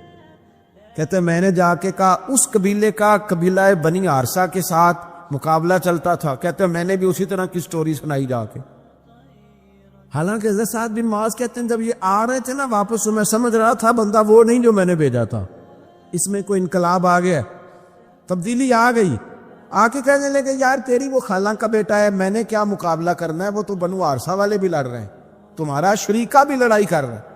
کہتے ہیں میں نے جا کے کہا اس قبیلے کا قبیلہ بنی عارصہ کے ساتھ مقابلہ چلتا تھا. کہتے ہیں میں نے بھی اسی طرح کی سٹوری سنائی جا کے. حالانکہ حضرت سعد بن معاذ کہتے ہیں جب یہ آ رہے تھے نا واپس, میں سمجھ رہا تھا بندہ وہ نہیں جو میں نے بھیجا تھا, اس میں کوئی انقلاب آ گیا, تبدیلی آ گئی. آ کے کہنے لگے یار تیری وہ خالہ کا بیٹا ہے, میں نے کیا مقابلہ کرنا ہے, وہ تو بنو عارصہ والے بھی لڑ رہے ہیں, تمہارا شریکہ بھی لڑائی کر رہا ہے,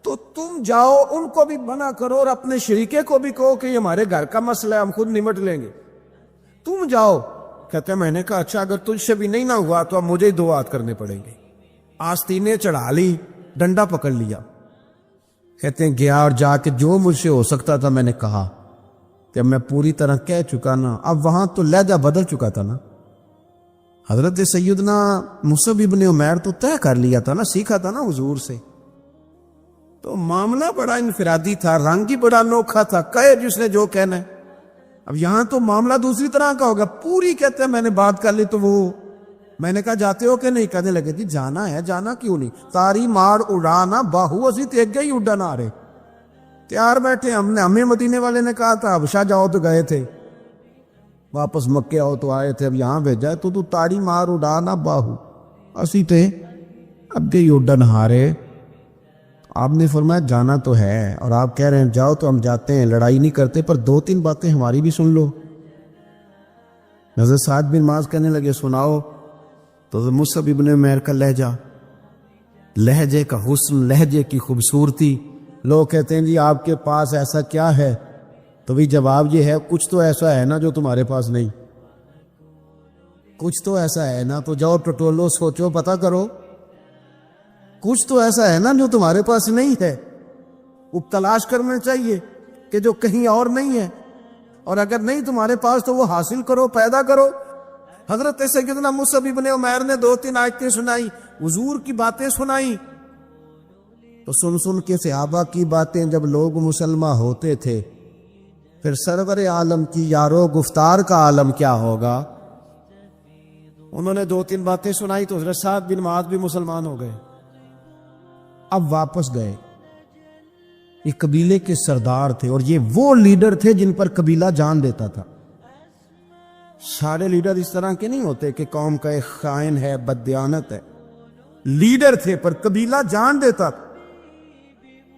تو تم جاؤ ان کو بھی منع کرو اور اپنے شریکے کو بھی کہو کہ یہ ہمارے گھر کا مسئلہ ہے, ہم خود نمٹ لیں گے, تم جاؤ. کہتے ہیں میں نے کہا اچھا اگر تجھ سے بھی نہیں نہ ہوا تو اب مجھے ہی 2 ہاتھ کرنے پڑیں گے. آستینیں چڑھا لی, ڈنڈا پکڑ لیا. کہتے ہیں گیا اور جا کے جو مجھ سے ہو سکتا تھا میں نے کہا. کہ میں پوری طرح کہہ چکا نا, اب وہاں تو لہجہ بدل چکا تھا نا. حضرت سیدنا مصعب بن عمیر تو طے کر لیا تھا نا, سیکھا تھا نا حضور سے. تو معاملہ بڑا انفرادی تھا, رنگ ہی بڑا انوکھا تھا, کہے جس نے جو کہنا ہے. اب یہاں تو معاملہ دوسری طرح کا ہوگا. پوری کہتے ہیں میں نے بات کر لی, تو وہ میں نے کہا جاتے ہو کہ نہیں؟ کہنے لگے جی جانا ہے. جانا کیوں نہیں؟ تاری مار اڑانا باہو اسی تیگ گئی اڈن آ رہے, تیار بیٹھے. ہمیں مدینے والے نے کہا تھا حبشہ جاؤ تو گئے تھے, واپس مکے آؤ تو آئے تھے, اب یہاں بھیجا تو تاری مار اڑانا باہو اسی تھے, اب گئی اڈن ہارے. آپ نے فرمایا جانا تو ہے, اور آپ کہہ رہے ہیں جاؤ تو ہم جاتے ہیں, لڑائی نہیں کرتے, پر 2-3 باتیں ہماری بھی سن لو. حضرت سعد بن معاذ کہنے لگے سناؤ. تو مصعب بن عمیر کا لہجہ, لہجے کا حسن, لہجے کی خوبصورتی. لوگ کہتے ہیں جی آپ کے پاس ایسا کیا ہے؟ تو بھی جواب یہ ہے کچھ تو ایسا ہے نا جو تمہارے پاس نہیں, کچھ تو ایسا ہے نا, تو جاؤ ٹٹولو, سوچو, پتہ کرو, کچھ تو ایسا ہے نا جو تمہارے پاس نہیں ہے. وہ تلاش کرنا چاہیے کہ جو کہیں اور نہیں ہے, اور اگر نہیں تمہارے پاس تو وہ حاصل کرو, پیدا کرو. حضرت سیدنا مصعب بن عمیر نے 2-3 آیتیں سنائی, حضور کی باتیں سنائی. تو سن کے صحابہ کی باتیں جب لوگ مسلمان ہوتے تھے, پھر سرور عالم کی یارو گفتار کا عالم کیا ہوگا. انہوں نے 2-3 باتیں سنائی تو حضرت سعد بن معاذ بھی مسلمان ہو گئے. اب واپس گئے. یہ قبیلے کے سردار تھے, اور یہ وہ لیڈر تھے جن پر قبیلہ جان دیتا تھا. سارے لیڈر اس طرح کے نہیں ہوتے کہ قوم کا ایک خائن ہے, بددیانت ہے. لیڈر تھے پر قبیلہ جان دیتا تھا.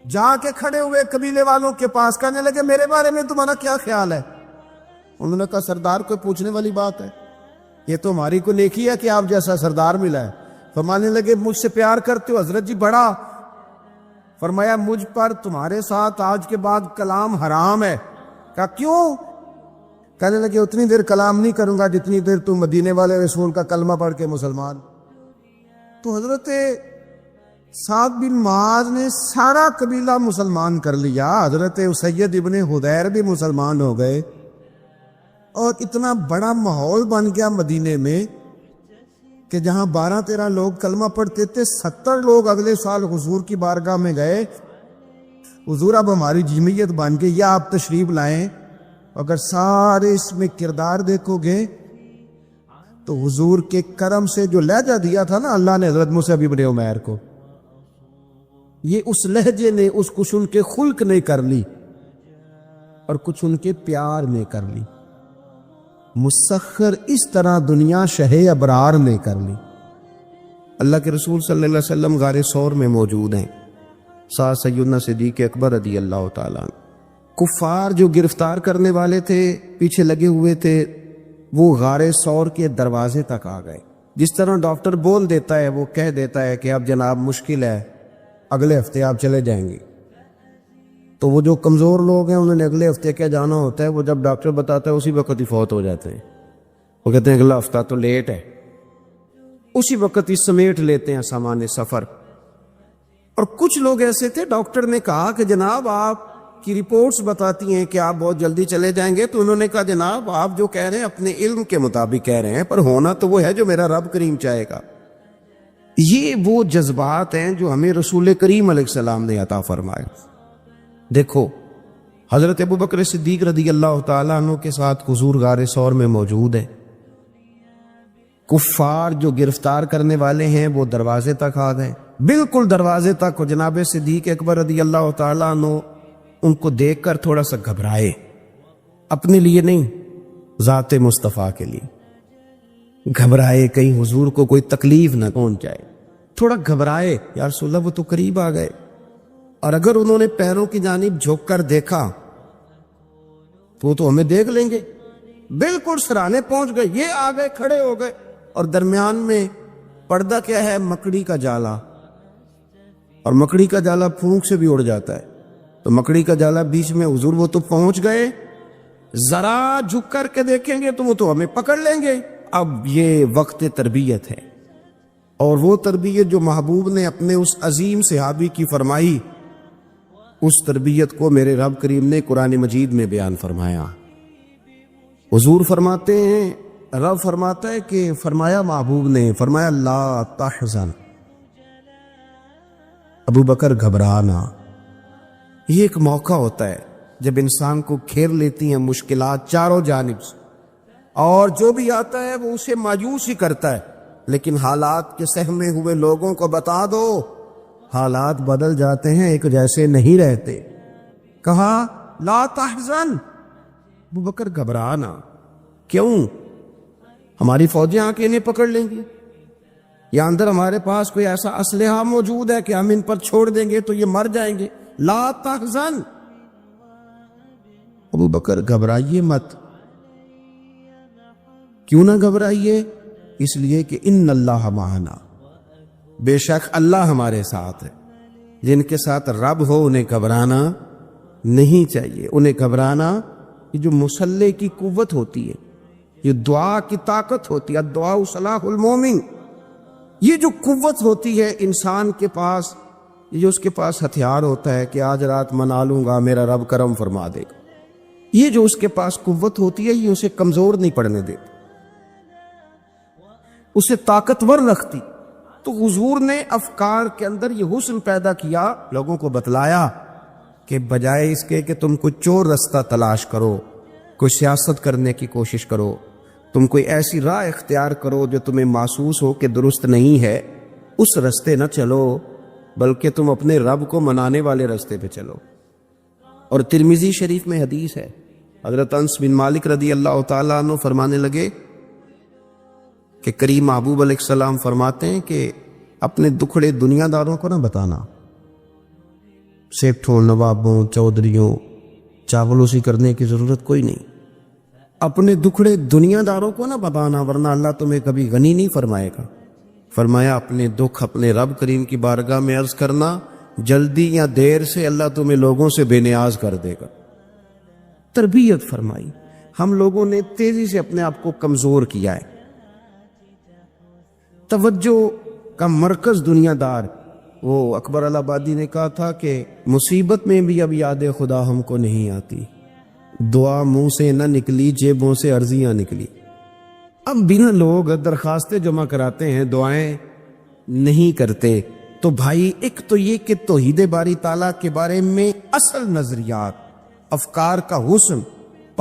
جا کے کھڑے ہوئے قبیلے والوں کے پاس, کہنے لگے میرے بارے میں تمہارا کیا خیال ہے؟ انہوں نے کہا سردار کوئی پوچھنے والی بات ہے, یہ تو ہماری کو نیکی ہے کہ آپ جیسا سردار ملا ہے. فرمانے لگے مجھ سے پیار کرتے ہو؟ حضرت جی بڑا. فرمایا مجھ پر تمہارے ساتھ آج کے بعد کلام حرام ہے. کہا کیوں؟ کہنے لگے اتنی دیر کلام نہیں کروں گا جتنی دیر تم مدینے والے رسول کا کلمہ پڑھ کے مسلمان. تو حضرت سعد بن معاذ نے سارا قبیلہ مسلمان کر لیا. حضرت اسید ابن حدیر بھی مسلمان ہو گئے, اور اتنا بڑا ماحول بن گیا مدینے میں کہ جہاں 12-13 لوگ کلمہ پڑھتے تھے, 70 لوگ اگلے سال حضور کی بارگاہ میں گئے, حضور اب ہماری جمعیت بن گئی, یا آپ تشریف لائیں. اگر سارے اس میں کردار دیکھو گے تو حضور کے کرم سے جو لہجہ دیا تھا نا اللہ نے حضرت مصعب ابن عمیر کو، یہ اس لہجے نے اس کچھ ان کے خلق نے کر لی اور کچھ ان کے پیار نے کر لی، مسخر اس طرح دنیا شہ ابرار نے کر لی۔ اللہ کے رسول صلی اللہ علیہ وسلم غار ثور میں موجود ہیں، ساتھ سیدنا صدیق اکبر رضی اللہ تعالیٰ عنہ۔ کفار جو گرفتار کرنے والے تھے، پیچھے لگے ہوئے تھے، وہ غار ثور کے دروازے تک آ گئے۔ جس طرح ڈاکٹر بول دیتا ہے، وہ کہہ دیتا ہے کہ اب جناب مشکل ہے، اگلے ہفتے آپ چلے جائیں گے، تو وہ جو کمزور لوگ ہیں انہوں نے اگلے ہفتے کیا جانا ہوتا ہے، وہ جب ڈاکٹر بتاتا ہے اسی وقت ہی فوت ہو جاتے ہیں۔ وہ کہتے ہیں اگلا ہفتہ تو لیٹ ہے، اسی وقت ہی سمیٹ لیتے ہیں سامان سفر۔ اور کچھ لوگ ایسے تھے، ڈاکٹر نے کہا کہ جناب آپ کی رپورٹس بتاتی ہیں کہ آپ بہت جلدی چلے جائیں گے، تو انہوں نے کہا جناب آپ جو کہہ رہے ہیں اپنے علم کے مطابق کہہ رہے ہیں، پر ہونا تو وہ ہے جو میرا رب کریم چاہے گا۔ یہ وہ جذبات ہیں جو ہمیں رسول کریم علیہ السلام نے عطا فرمائے۔ دیکھو حضرت ابوبکر صدیق رضی اللہ تعالیٰ عنہ کے ساتھ حضور غار ثور میں موجود ہیں، کفار جو گرفتار کرنے والے ہیں وہ دروازے تک آ گئے، بالکل دروازے تک۔ جناب صدیق اکبر رضی اللہ تعالیٰ عنہ ان کو دیکھ کر تھوڑا سا گھبرائے، اپنے لیے نہیں، ذات مصطفیٰ کے لیے گھبرائے، کہیں حضور کو کوئی تکلیف نہ پہنچائے، تھوڑا گھبرائے، یا رسول اللہ وہ تو قریب آ گئے، اور اگر انہوں نے پیروں کی جانب جھک کر دیکھا تو وہ تو ہمیں دیکھ لیں گے۔ بالکل سرانے پہنچ گئے، یہ آ گئے، کھڑے ہو گئے، اور درمیان میں پردہ کیا ہے؟ مکڑی کا جالا، اور مکڑی کا جالا پھونک سے بھی اڑ جاتا ہے، تو مکڑی کا جالا بیچ میں، حضور وہ تو پہنچ گئے، ذرا جھک کر کے دیکھیں گے تو وہ تو ہمیں پکڑ لیں گے۔ اب یہ وقت تربیت ہے، اور وہ تربیت جو محبوب نے اپنے اس عظیم صحابی کی فرمائی، اس تربیت کو میرے رب کریم نے قرآن مجید میں بیان فرمایا۔ حضور فرماتے ہیں، رب فرماتا ہے کہ فرمایا محبوب نے، فرمایا لا تحزن، ابو بکر گھبرانا۔ یہ ایک موقع ہوتا ہے جب انسان کو گھیر لیتی ہیں مشکلات چاروں جانب سے، اور جو بھی آتا ہے وہ اسے مایوس ہی کرتا ہے، لیکن حالات کے سہمے ہوئے لوگوں کو بتا دو حالات بدل جاتے ہیں، ایک جیسے نہیں رہتے۔ کہا لا تحزن، ابو بکر گھبرانا، کیوں؟ ہماری فوجیں آ کے انہیں پکڑ لیں گی، یا اندر ہمارے پاس کوئی ایسا اسلحہ موجود ہے کہ ہم ان پر چھوڑ دیں گے تو یہ مر جائیں گے۔ لا تحزن، ابو بکر گھبرائیے مت۔ کیوں نہ گھبرائیے؟ اس لیے کہ ان اللہ معنا، بے شک اللہ ہمارے ساتھ ہے۔ جن کے ساتھ رب ہو انہیں گھبرانا نہیں چاہیے۔ انہیں گھبرانا، یہ جو مسلح کی قوت ہوتی ہے، یہ دعا کی طاقت ہوتی ہے، دعا صلاح المومن، یہ جو قوت ہوتی ہے انسان کے پاس، یہ جو اس کے پاس ہتھیار ہوتا ہے کہ آج رات منا لوں گا میرا رب کرم فرما دے گا، یہ جو اس کے پاس قوت ہوتی ہے، یہ اسے کمزور نہیں پڑنے دیتی، اسے طاقتور رکھتی۔ تو حضور نے افکار کے اندر یہ حسن پیدا کیا، لوگوں کو بتلایا کہ بجائے اس کے کہ تم کوئی چور رستہ تلاش کرو، کوئی سیاست کرنے کی کوشش کرو، تم کوئی ایسی راہ اختیار کرو جو تمہیں محسوس ہو کہ درست نہیں ہے، اس رستے نہ چلو، بلکہ تم اپنے رب کو منانے والے رستے پہ چلو۔ اور ترمذی شریف میں حدیث ہے، حضرت انس بن مالک رضی اللہ تعالیٰ عنہ فرمانے لگے کہ کریم محبوب علیہ السلام فرماتے ہیں کہ اپنے دکھڑے دنیا داروں کو نہ بتانا، سیٹھوں، نوابوں، چودھریوں، چاولوسی کرنے کی ضرورت کوئی نہیں، اپنے دکھڑے دنیا داروں کو نہ بتانا، ورنہ اللہ تمہیں کبھی غنی نہیں فرمائے گا۔ فرمایا اپنے دکھ اپنے رب کریم کی بارگاہ میں عرض کرنا، جلدی یا دیر سے اللہ تمہیں لوگوں سے بے نیاز کر دے گا۔ تربیت فرمائی۔ ہم لوگوں نے تیزی سے اپنے آپ کو کمزور کیا ہے، توجہ کا مرکز دنیا دار۔ وہ اکبر الہآبادی نے کہا تھا کہ مصیبت میں بھی اب یاد خدا ہم کو نہیں آتی، دعا منہ سے نہ نکلی، جیبوں سے عرضیاں نکلی۔ اب بنا لوگ درخواستیں جمع کراتے ہیں، دعائیں نہیں کرتے۔ تو بھائی ایک تو یہ کہ توحید باری تعالیٰ کے بارے میں اصل نظریات، افکار کا حسن،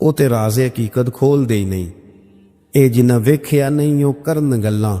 ਉਹ ਤੇ ਰਾਜ਼ ਹਕੀਕਤ ਖੋਲਦੇ ਹੀ ਨਹੀਂ। ਇਹ ਜਿੰਨਾ ਵੇਖਿਆ ਨਹੀਂ ਉਹ ਕਰਨ ਗੱਲਾਂ,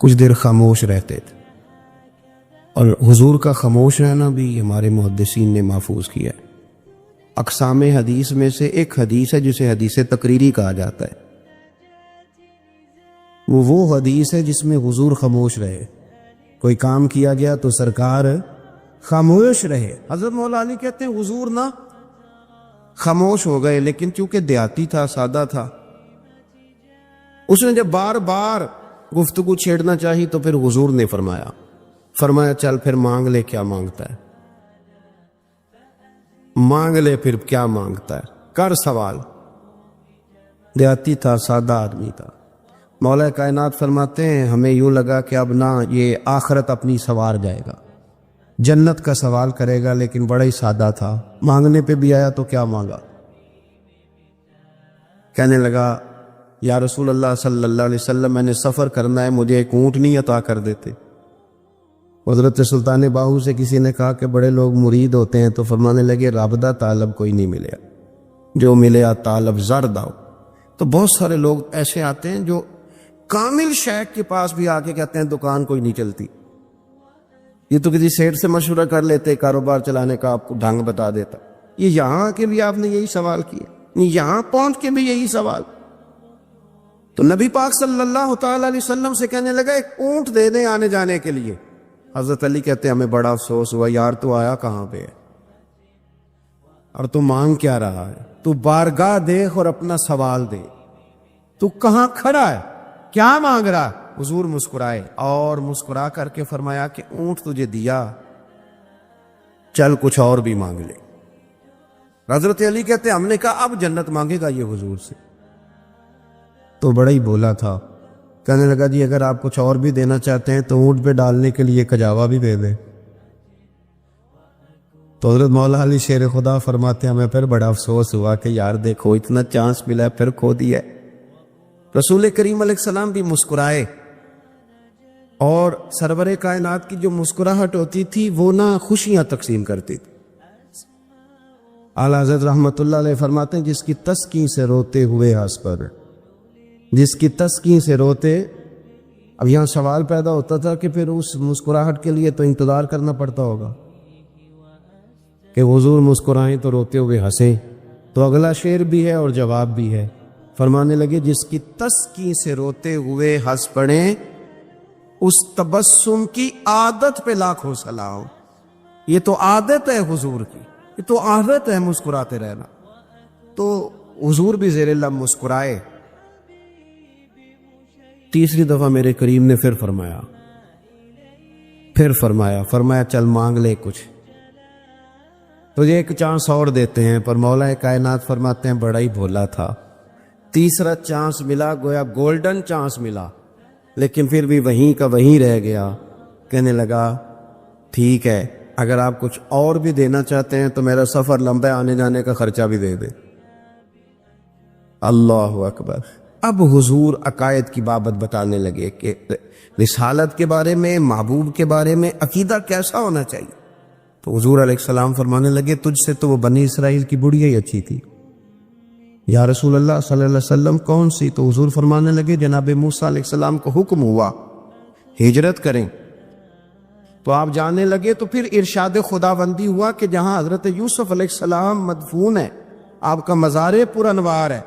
کچھ دیر خاموش رہتے تھے، اور حضور کا خاموش رہنا بھی ہمارے محدثین نے محفوظ کیا ہے۔ اقسام حدیث میں سے ایک حدیث ہے جسے حدیث تقریری کہا جاتا ہے، وہ حدیث ہے جس میں حضور خاموش رہے، کوئی کام کیا گیا تو سرکار خاموش رہے۔ حضرت مولا علی کہتے ہیں حضور نہ خاموش ہو گئے، لیکن چونکہ دیہاتی تھا، سادہ تھا، اس نے جب بار بار گفتگو چھیڑنا چاہی تو پھر حضور نے فرمایا چل پھر مانگ لے، کیا مانگتا ہے، مانگ لے پھر کیا مانگتا ہے، کر سوال۔ دیہاتی تھا، سادہ آدمی تھا۔ مولا کائنات فرماتے ہیں ہمیں یوں لگا کہ اب نہ یہ آخرت اپنی سوار جائے گا، جنت کا سوال کرے گا، لیکن بڑا ہی سادہ تھا۔ مانگنے پہ بھی آیا تو کیا مانگا؟ کہنے لگا یا رسول اللہ صلی اللہ علیہ وسلم میں نے سفر کرنا ہے، مجھے ایک اونٹنی عطا کر دیتے۔ حضرت سلطان باہو سے کسی نے کہا کہ بڑے لوگ مرید ہوتے ہیں، تو فرمانے لگے رابدہ طالب کوئی نہیں ملیا، جو ملیا طالب زرد آؤ۔ تو بہت سارے لوگ ایسے آتے ہیں جو کامل شیخ کے پاس بھی آ کے کہتے ہیں دکان کوئی نہیں چلتی، یہ تو کسی سیٹ سے مشورہ کر لیتے، کاروبار چلانے کا آپ کو ڈھنگ بتا دیتا۔ یہ یہاں آ کے بھی آپ نے یہی سوال کیا، یہاں پہنچ کے بھی یہی سوال۔ تو نبی پاک صلی اللہ تعالی علیہ وسلم سے کہنے لگا ایک اونٹ دے دیں آنے جانے کے لیے۔ حضرت علی کہتے ہیں ہمیں بڑا افسوس ہوا، یار تو آیا کہاں پہ ہے اور تو مانگ کیا رہا ہے؟ تو بارگاہ دیکھ اور اپنا سوال دے، تو کہاں کھڑا ہے، کیا مانگ رہا ہے؟ حضور مسکرائے اور مسکرا کر کے فرمایا کہ اونٹ تجھے دیا، چل کچھ اور بھی مانگ لے۔ حضرت علی کہتے ہیں ہم نے کہا اب جنت مانگے گا یہ حضور سے؟ تو بڑا ہی بولا تھا، کہنے لگا جی اگر آپ کچھ اور بھی دینا چاہتے ہیں تو اونٹ پہ ڈالنے کے لیے کجاوا بھی دے دیں۔ تو حضرت مولا علی شیر خدا فرماتے ہیں ہمیں پھر بڑا افسوس ہوا کہ یار دیکھو اتنا چانس ملا ہے پھر کھو دیا ہے۔ رسول کریم علیہ السلام بھی مسکرائے، اور سرور کائنات کی جو مسکراہٹ ہوتی تھی وہ نہ خوشیاں تقسیم کرتی تھی۔ اعلیٰ حضرت رحمت اللہ علیہ فرماتے ہیں جس کی تسکین سے روتے ہوئے ہنس پر، جس کی تسکین سے روتے۔ اب یہاں سوال پیدا ہوتا تھا کہ پھر اس مسکراہٹ کے لیے تو انتظار کرنا پڑتا ہوگا کہ حضور مسکرائیں تو روتے ہوئے ہنسیں، تو اگلا شعر بھی ہے اور جواب بھی ہے۔ فرمانے لگے جس کی تسکین سے روتے ہوئے ہنس پڑیں اس تبسم کی عادت پہ لاکھوں سلام۔ یہ تو عادت ہے حضور کی، یہ تو عادت ہے مسکراتے رہنا۔ تو حضور بھی زیر لب مسکرائے۔ تیسری دفعہ میرے کریم نے پھر فرمایا چل مانگ لے کچھ، تجھے ایک چانس اور دیتے ہیں۔ پر مولا کائنات فرماتے ہیں بڑا ہی بھولا تھا، تیسرا چانس ملا، گویا گولڈن چانس ملا، لیکن پھر بھی وہیں کا وہیں رہ گیا۔ کہنے لگا ٹھیک ہے اگر آپ کچھ اور بھی دینا چاہتے ہیں تو میرا سفر لمبا ہے، آنے جانے کا خرچہ بھی دے دے۔ اللہ اکبر۔ اب حضور عقائد کی بابت بتانے لگے کہ رسالت کے بارے میں، محبوب کے بارے میں عقیدہ کیسا ہونا چاہیے۔ تو حضور علیہ السلام فرمانے لگے تجھ سے تو وہ بنی اسرائیل کی بڑھیا ہی اچھی تھی۔ یا رسول اللہ صلی اللہ علیہ وسلم کون سی؟ تو حضور فرمانے لگے جناب موسیٰ علیہ السلام کو حکم ہوا ہجرت کریں، تو آپ جانے لگے، تو پھر ارشاد خداوندی ہوا کہ جہاں حضرت یوسف علیہ السلام مدفون ہے آپ کا مزار پر انوار ہے،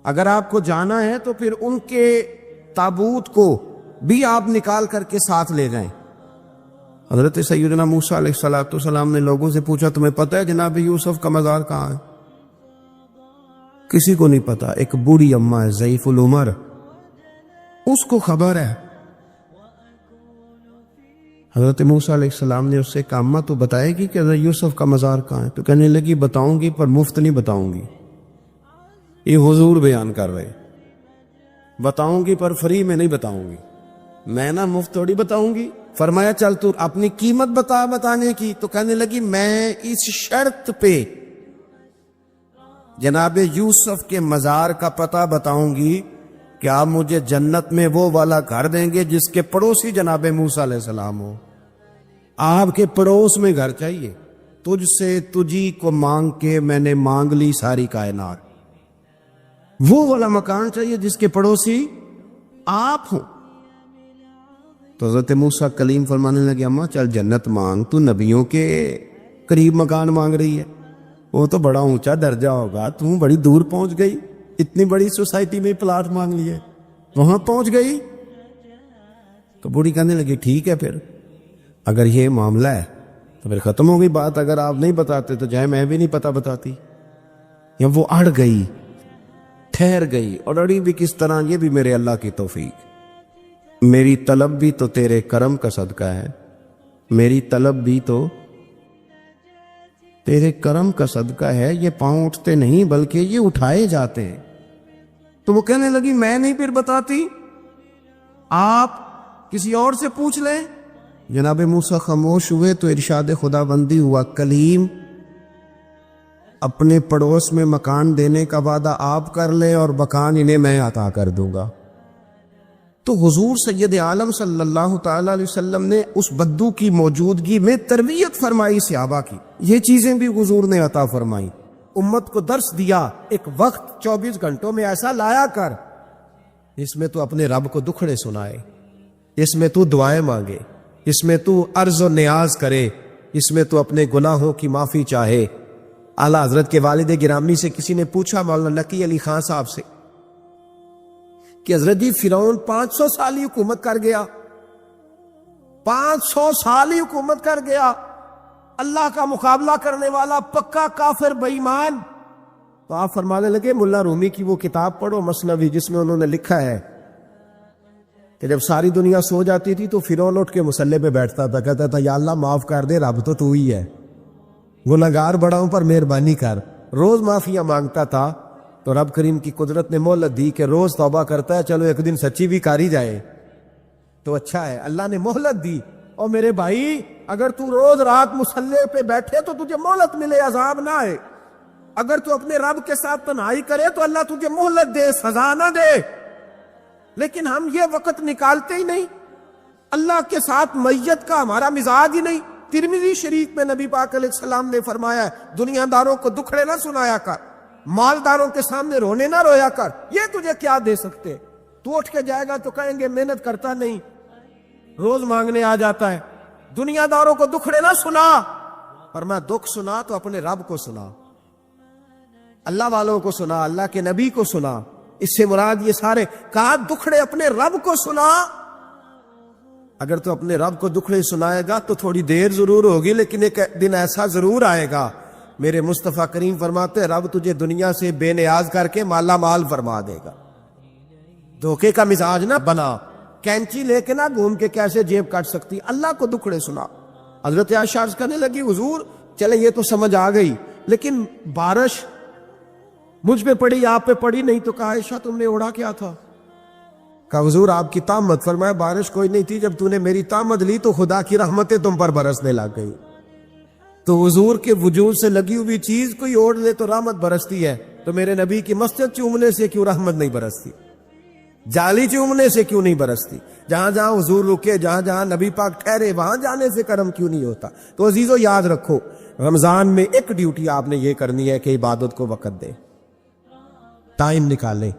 اگر آپ کو جانا ہے تو پھر ان کے تابوت کو بھی آپ نکال کر کے ساتھ لے جائیں۔ حضرت سیدنا موسیٰ علیہ السلام نے لوگوں سے پوچھا تمہیں پتہ ہے جناب یوسف کا مزار کہاں ہے؟ کسی کو نہیں پتا، ایک بوڑھی اماں ہے ضعیف العمر، اس کو خبر ہے۔ حضرت موسیٰ علیہ السلام نے اس سے کہا اماں تو بتائے گی کہ حضرت یوسف کا مزار کہاں ہے؟ تو کہنے لگی بتاؤں گی پر مفت نہیں بتاؤں گی، یہ حضور بیان کر رہے، بتاؤں گی پر فری میں نہیں بتاؤں گی، میں نہ مفت تھوڑی بتاؤں گی۔ فرمایا چل تو اپنی قیمت بتا بتانے کی، تو کہنے لگی میں اس شرط پہ جناب یوسف کے مزار کا پتہ بتاؤں گی کہ آپ مجھے جنت میں وہ والا گھر دیں گے جس کے پڑوسی جناب موسیٰ علیہ السلام ہو۔ آپ کے پڑوس میں گھر چاہیے، تجھ سے تجھی کو مانگ کے میں نے مانگ لی ساری کائنات. وہ والا مکان چاہیے جس کے پڑوسی آپ ہوں. تو حضرت موسیٰ کلیم فرمانے لگے اماں چل جنت مانگ، تو نبیوں کے قریب مکان مانگ رہی ہے، وہ تو بڑا اونچا درجہ ہوگا، تو بڑی دور پہنچ گئی، اتنی بڑی سوسائٹی میں پلاٹ مانگ لیے، وہاں پہنچ گئی. تو بوڑھی کہنے لگی ٹھیک ہے، پھر اگر یہ معاملہ ہے تو پھر ختم ہو گئی بات. اگر آپ نہیں بتاتے تو چاہے میں بھی نہیں پتہ بتاتی. یا وہ اڑ گئی، ٹھہر گئی، اور اڑی بھی کس طرح، یہ بھی میرے اللہ کی توفیق. میری طلب بھی تو تیرے کرم کا صدقہ ہے، میری طلب بھی تو تیرے کرم کا صدقہ ہے. یہ پاؤں اٹھتے نہیں بلکہ یہ اٹھائے جاتے ہیں. تو وہ کہنے لگی میں نہیں پھر بتاتی، آپ کسی اور سے پوچھ لیں. جناب موسیٰ خاموش ہوئے تو ارشاد خدا بندی ہوا کلیم اپنے پڑوس میں مکان دینے کا وعدہ آپ کر لیں اور مکان انہیں میں عطا کر دوں گا. تو حضور سید عالم صلی اللہ تعالی علیہ وسلم نے اس بدو کی موجودگی میں تربیت فرمائی صحابہ کی. یہ چیزیں بھی حضور نے عطا فرمائی. امت کو درس دیا، ایک وقت 24 گھنٹوں میں ایسا لایا کر اس میں تو اپنے رب کو دکھڑے سنائے، اس میں تو دعائیں مانگے، اس میں تو عرض و نیاز کرے، اس میں تو اپنے گناہوں کی معافی چاہے. اعلیٰ حضرت کے والد گرامی سے کسی نے پوچھا، مولانا نقی علی خان صاحب سے، کہ حضرت جی فرعون 500 سال ہی حکومت کر گیا، 500 سال ہی حکومت کر گیا، اللہ کا مقابلہ کرنے والا پکا کافر بے ایمان. تو آپ فرمانے لگے ملا رومی کی وہ کتاب پڑھو مثنوی، جس میں انہوں نے لکھا ہے کہ جب ساری دنیا سو جاتی تھی تو فرعون اٹھ کے مصلے پہ بیٹھتا تھا، کہتا تھا یا اللہ معاف کر دے، رب تو ہی ہے، گناہگار بڑا ہوں پر مہربانی کر. روز معافیاں مانگتا تھا تو رب کریم کی قدرت نے مہلت دی کہ روز توبہ کرتا ہے، چلو ایک دن سچی بھی کاری جائے تو اچھا ہے. اللہ نے مہلت دی. اور میرے بھائی اگر تو روز رات مصلے پہ بیٹھے تو تجھے مہلت ملے، عذاب نہ آئے. اگر تو اپنے رب کے ساتھ تنہائی کرے تو اللہ تجھے مہلت دے، سزا نہ دے. لیکن ہم یہ وقت نکالتے ہی نہیں. اللہ کے ساتھ میت کا ہمارا مزاج ہی نہیں. ترمذی شریف میں نبی پاک علیہ السلام نے فرمایا ہے دنیا داروں کو دکھڑے نہ سنایا کر، مالداروں کے سامنے رونے نہ رویا کر. یہ تجھے کیا دے سکتے؟ تو اٹھ کے جائے گا تو کہیں گے محنت کرتا نہیں، روز مانگنے آ جاتا ہے. دنیا داروں کو دکھڑے نہ سنا، پر میں دکھ سنا تو اپنے رب کو سنا، اللہ والوں کو سنا، اللہ کے نبی کو سنا. اس سے مراد یہ سارے کہا دکھڑے اپنے رب کو سنا. اگر تو اپنے رب کو دکھڑے سنائے گا تو تھوڑی دیر ضرور ہوگی، لیکن ایک دن ایسا ضرور آئے گا. میرے مصطفیٰ کریم فرماتے ہیں رب تجھے دنیا سے بے نیاز کر کے مالا مال فرما دے گا. دھوکے کا مزاج نہ بنا، کینچی لے کے نہ گھوم کے کیسے جیب کاٹ سکتی. اللہ کو دکھڑے سنا. حضرت عائشہ عرض کرنے لگی حضور چلے یہ تو سمجھ آ گئی، لیکن بارش مجھ پہ پڑی آپ پہ پڑی نہیں، تو کہا عائشہ تم نے اڑا کیا تھا؟ کہا حضور آپ کی طامت. فرمایا بارش کوئی نہیں تھی، جب تو نے میری طامت لی تو خدا کی رحمتیں تم پر برسنے لگ گئی. تو حضور کے وجود سے لگی ہوئی چیز کوئی اوڑھ لے تو رحمت برستی ہے، تو میرے نبی کی مسجد چومنے سے کیوں رحمت نہیں برستی؟ جالی چومنے سے کیوں نہیں برستی؟ جہاں جہاں حضور رکے، جہاں جہاں نبی پاک ٹھہرے، وہاں جانے سے کرم کیوں نہیں ہوتا؟ تو عزیزو یاد رکھو رمضان میں ایک ڈیوٹی آپ نے یہ کرنی ہے کہ عبادت کو وقت دے، ٹائم نکالے.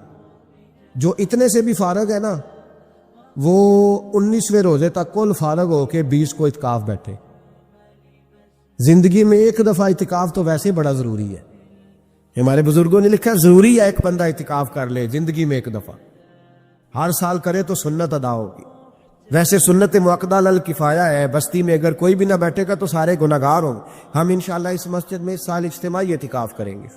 جو اتنے سے بھی فارغ ہے نا وہ 19ویں روزے تک کل فارغ ہو کے 20 کو اعتکاف بیٹھے. زندگی میں ایک دفعہ اعتکاف تو ویسے بڑا ضروری ہے. ہمارے بزرگوں نے لکھا ضروری ہے ایک بندہ اعتکاف کر لے زندگی میں ایک دفعہ. ہر سال کرے تو سنت ادا ہوگی. ویسے سنت مؤکدہ الکفایہ ہے، بستی میں اگر کوئی بھی نہ بیٹھے گا تو سارے گناہگار ہوں. ہم انشاءاللہ اس مسجد میں اس سال اجتماعی اعتکاف کریں گے.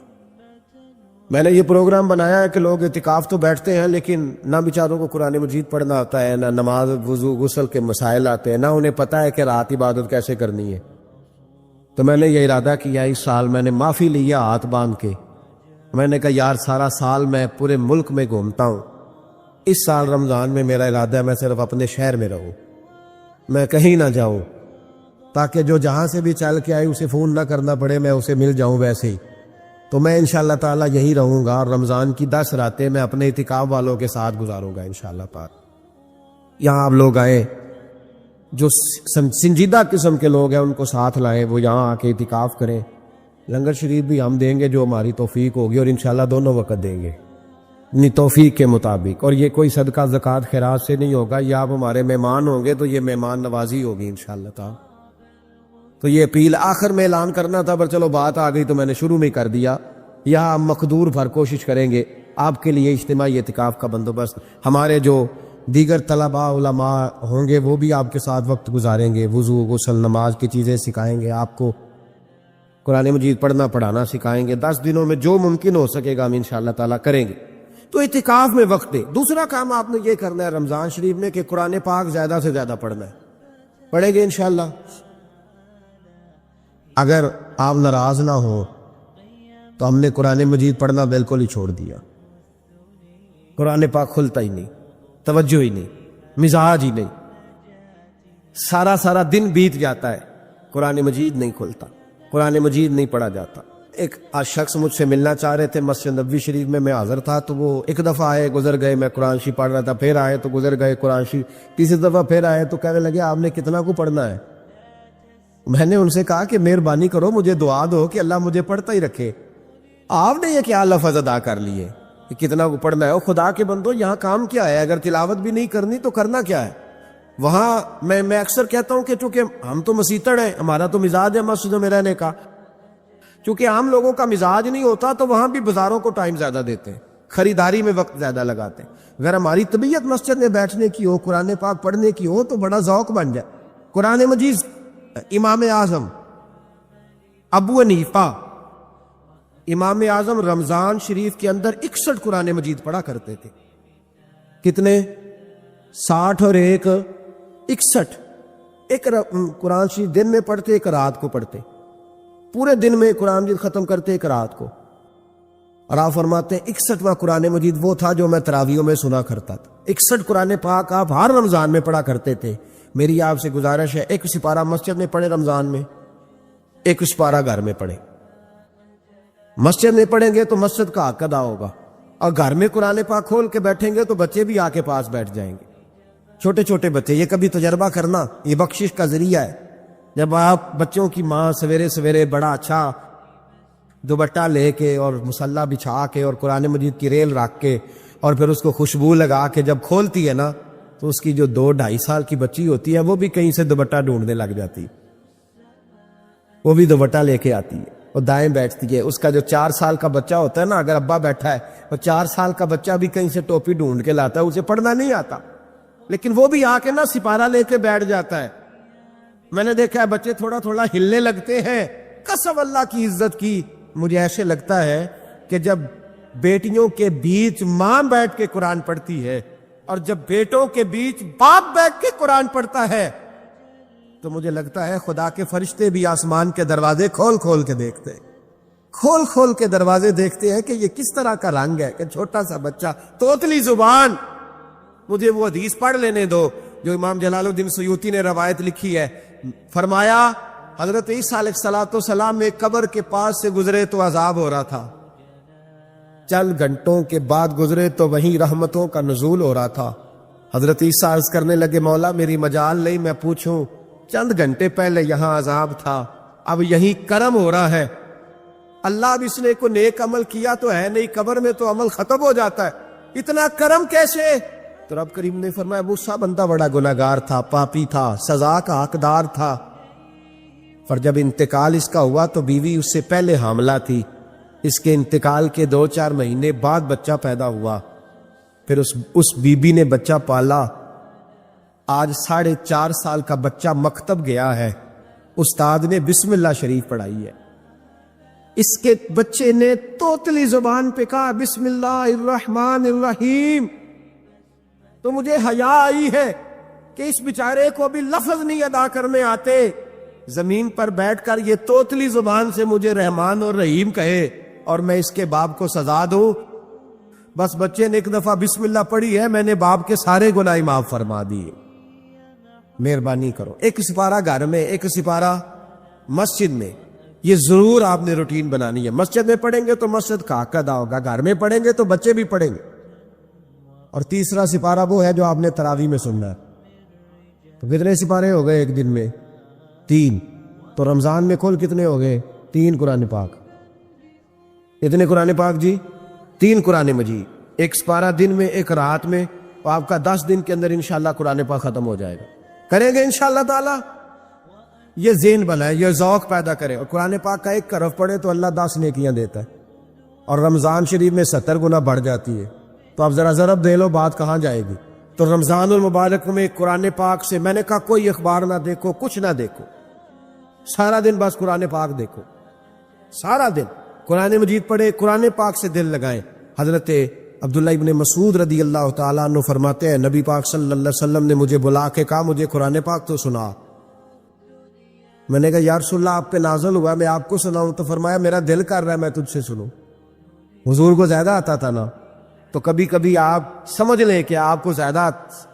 میں نے یہ پروگرام بنایا ہے کہ لوگ اعتکاف تو بیٹھتے ہیں لیکن نہ بیچاروں کو قرآن مجید پڑھنا آتا ہے، نہ نماز وضو غسل کے مسائل آتے ہیں، نہ انہیں پتہ ہے کہ رات عبادت کیسے کرنی ہے. تو میں نے یہ ارادہ کیا اس سال میں نے معافی لیا ہاتھ باندھ کے. میں نے کہا یار سارا سال میں پورے ملک میں گھومتا ہوں، اس سال رمضان میں میرا ارادہ ہے میں صرف اپنے شہر میں رہوں، میں کہیں نہ جاؤں، تاکہ جو جہاں سے بھی چل کے آئی اسے فون نہ کرنا پڑے، میں اسے مل جاؤں ویسے ہی. تو میں انشاءاللہ تعالی یہی رہوں گا اور رمضان کی 10 راتیں میں اپنے اعتکاف والوں کے ساتھ گزاروں گا انشاءاللہ تعالی. یہاں آپ لوگ آئے جو سنجیدہ قسم کے لوگ ہیں ان کو ساتھ لائیں، وہ یہاں آ کے اعتکاف کریں. لنگر شریف بھی ہم دیں گے جو ہماری توفیق ہوگی، اور انشاءاللہ دونوں وقت دیں گے اپنی توفیق کے مطابق. اور یہ کوئی صدقہ زکوٰۃ خیرات سے نہیں ہوگا، یہ آپ ہمارے مہمان ہوں گے تو یہ مہمان نوازی ہوگی انشاءاللہ تعالی. تو یہ اپیل آخر میں اعلان کرنا تھا، پر چلو بات آ گئی تو میں نے شروع میں کر دیا. یہاں ہم مقدور بھر کوشش کریں گے آپ کے لیے اجتماعی اعتکاف کا بندوبست. ہمارے جو دیگر طلباء علماء ہوں گے وہ بھی آپ کے ساتھ وقت گزاریں گے، وضو غسل نماز کی چیزیں سکھائیں گے، آپ کو قرآن مجید پڑھنا پڑھانا سکھائیں گے. 10 دنوں میں جو ممکن ہو سکے گا ہم انشاءاللہ تعالیٰ کریں گے. تو اعتکاف میں وقت دے. دوسرا کام آپ نے یہ کرنا ہے رمضان شریف میں کہ قرآن پاک زیادہ سے زیادہ پڑھنا ہے. پڑھیں گے انشاءاللہ. اگر آپ ناراض نہ ہو تو ہم نے قرآن مجید پڑھنا بالکل ہی چھوڑ دیا. قرآن پاک کھلتا ہی نہیں، توجہ ہی نہیں، مزاج ہی نہیں. سارا دن بیت جاتا ہے، قرآن مجید نہیں کھلتا، قرآن مجید نہیں پڑھا جاتا. ایک شخص مجھ سے ملنا چاہ رہے تھے مسجد نبوی شریف میں حاضر تھا. تو وہ ایک دفعہ آئے گزر گئے، میں قرآن شریف پڑھ رہا تھا، پھر آئے تو گزر گئے قرآن شریف. تیسری دفعہ پھر آئے تو کہنے لگے آپ نے کتنا کو پڑھنا ہے؟ میں نے ان سے کہا کہ مہربانی کرو مجھے دعا دو کہ اللہ مجھے پڑھتا ہی رکھے. آپ نے یہ کیا لفظ ادا کر لیے کہ کتنا کو پڑھنا ہے؟ خدا کے بندو یہاں کام کیا ہے؟ اگر تلاوت بھی نہیں کرنی تو کرنا کیا ہے وہاں؟ میں اکثر کہتا ہوں کہ چونکہ ہم تو مسیتڑ ہیں، ہمارا تو مزاج ہے مسجدوں میں رہنے کا. چونکہ عام لوگوں کا مزاج نہیں ہوتا تو وہاں بھی بازاروں کو ٹائم زیادہ دیتے ہیں، خریداری میں وقت زیادہ لگاتے ہیں. اگر ہماری طبیعت مسجد میں بیٹھنے کی ہو، قرآن پاک پڑھنے کی ہو تو بڑا ذوق بن جائے. قرآن مجید امام اعظم ابو حنیفہ امام اعظم رمضان شریف کے اندر 61 قرآن مجید پڑھا کرتے تھے. کتنے؟ 60 اور 1 61. ایک قرآن شریف دن میں پڑھتے، ایک رات کو پڑھتے. پورے دن میں قرآن مجید ختم کرتے، ایک رات کو. اور آپ فرماتے ہیں 61واں قرآن مجید وہ تھا جو میں تراویحوں میں سنا کرتا تھا. 61 قرآن پاک آپ ہر رمضان میں پڑھا کرتے تھے. میری آپ سے گزارش ہے ایک سپارہ مسجد میں پڑھیں رمضان میں، ایک سپارہ گھر میں پڑھیں. مسجد میں پڑھیں گے تو مسجد کا حق ادا ہوگا، اور گھر میں قرآن پاک کھول کے بیٹھیں گے تو بچے بھی آ کے پاس بیٹھ جائیں گے. چھوٹے چھوٹے بچے، یہ کبھی تجربہ کرنا، یہ بخشش کا ذریعہ ہے. جب آپ بچوں کی ماں سویرے سویرے بڑا اچھا دوپٹہ لے کے اور مصلی بچھا کے اور قرآن مجید کی ریل رکھ کے اور پھر اس کو خوشبو لگا کے جب کھولتی ہے نا تو اس کی جو 2-2.5 سال کی بچی ہوتی ہے وہ بھی کہیں سے دوپٹہ ڈھونڈنے لگ جاتی، وہ بھی دوپٹہ لے کے آتی ہے اور دائیں بیٹھتی ہے. اس کا جو 4 سال کا بچہ ہوتا ہے نا، اگر ابا بیٹھا ہے اور 4 سال کا بچہ بھی کہیں سے ٹوپی ڈھونڈ کے لاتا ہے، اسے پڑھنا نہیں آتا لیکن وہ بھی آ کے نا سپارہ لے کے بیٹھ جاتا ہے. میں نے دیکھا ہے بچے تھوڑا تھوڑا ہلنے لگتے ہیں. قسم اللہ کی عزت کی، مجھے ایسے لگتا ہے کہ جب بیٹیوں کے بیچ ماں بیٹھ کے قرآن پڑھتی ہے اور جب بیٹوں کے بیچ باپ بیٹھ کے قرآن پڑھتا ہے تو مجھے لگتا ہے خدا کے فرشتے بھی آسمان کے دروازے کھول کھول کے دیکھتے ہیں، کھول کھول کے دروازے دیکھتے ہیں کہ یہ کس طرح کا رنگ ہے کہ چھوٹا سا بچہ توتلی زبان. مجھے وہ حدیث پڑھ لینے دو جو امام جلال الدین سیوطی نے روایت لکھی ہے. فرمایا حضرت عیسیٰ علیہ السلام میں قبر کے پاس سے گزرے تو عذاب ہو رہا تھا، چند گھنٹوں کے بعد گزرے تو وہیں رحمتوں کا نزول ہو رہا تھا. حضرت عیسیٰ عرض کرنے لگے مولا میری مجال نہیں میں پوچھوں، چند گھنٹے پہلے یہاں عذاب تھا، اب یہیں کرم ہو رہا ہے. اللہ اب اس نے کو نیک عمل کیا تو ہے نہیں، قبر میں تو عمل ختم ہو جاتا ہے، اتنا کرم کیسے؟ تو رب کریم نے فرمایا وہ سا بندہ بڑا گناہگار تھا، پاپی تھا، سزا کا حقدار تھا. پر جب انتقال اس کا ہوا تو بیوی اس سے پہلے حاملہ تھی، اس کے انتقال کے 2-4 مہینے بعد بچہ پیدا ہوا، پھر اس بیوی نے بچہ پالا. آج 4.5 سال کا بچہ مکتب گیا ہے، استاد نے بسم اللہ شریف پڑھائی ہے، اس کے بچے نے توتلی زبان پہ کہا بسم اللہ الرحمن الرحیم. تو مجھے حیا آئی ہے کہ اس بیچارے کو ابھی لفظ نہیں ادا کرنے آتے، زمین پر بیٹھ کر یہ توتلی زبان سے مجھے رحمان اور رحیم کہے اور میں اس کے باپ کو سزا دوں. بس بچے نے ایک دفعہ بسم اللہ پڑھی ہے، میں نے باپ کے سارے گناہ معاف فرما دیے. مہربانی کرو، ایک سپارہ گھر میں، ایک سپارہ مسجد میں، یہ ضرور آپ نے روٹین بنانی ہے. مسجد میں پڑھیں گے تو مسجد کا حق ادا ہوگا، گھر میں پڑھیں گے تو بچے بھی پڑھیں گے. اور تیسرا سپارہ وہ ہے جو آپ نے تراویح میں سننا ہے. تو کتنے سپارے ہو گئے ایک دن میں؟ 3۔ تو رمضان میں کل کتنے ہو گئے؟ 3 قرآن پاک۔ اتنے قرآن پاک جی؟ 3 قرآن مجید، ایک سپارہ دن میں، ایک رات میں، اور آپ کا 10 دن کے اندر انشاءاللہ قرآن پاک ختم ہو جائے گا۔ کریں گے انشاءاللہ تعالی؟ یہ ذہن بنائے، یہ ذوق پیدا کرے، اور قرآن پاک کا ایک حرف پڑھے تو اللہ 10 نیکیاں دیتا ہے، اور رمضان شریف میں 70 گنا بڑھ جاتی ہے۔ تو آپ ذرا ضرب دے لو، بات کہاں جائے گی؟ تو رمضان المبارک میں قرآن پاک سے میں نے کہا کوئی اخبار نہ دیکھو، کچھ نہ دیکھو، سارا دن بس قرآن پاک دیکھو، سارا دن قرآن مجید پڑھے، قرآن پاک سے دل لگائیں۔ حضرت عبداللہ ابن مسعود رضی اللہ تعالیٰ عنہ فرماتے ہیں نبی پاک صلی اللہ علیہ وسلم نے مجھے بلا کے کہا مجھے قرآن پاک تو سنا۔ میں نے کہا یا رسول اللہ آپ پہ نازل ہوا میں آپ کو سناؤں؟ تو فرمایا میرا دل کر رہا ہے میں تجھ سے سنوں۔ حضور کو زیادہ آتا تھا نا، تو کبھی کبھی آپ سمجھ لیں کہ آپ کو زیادہ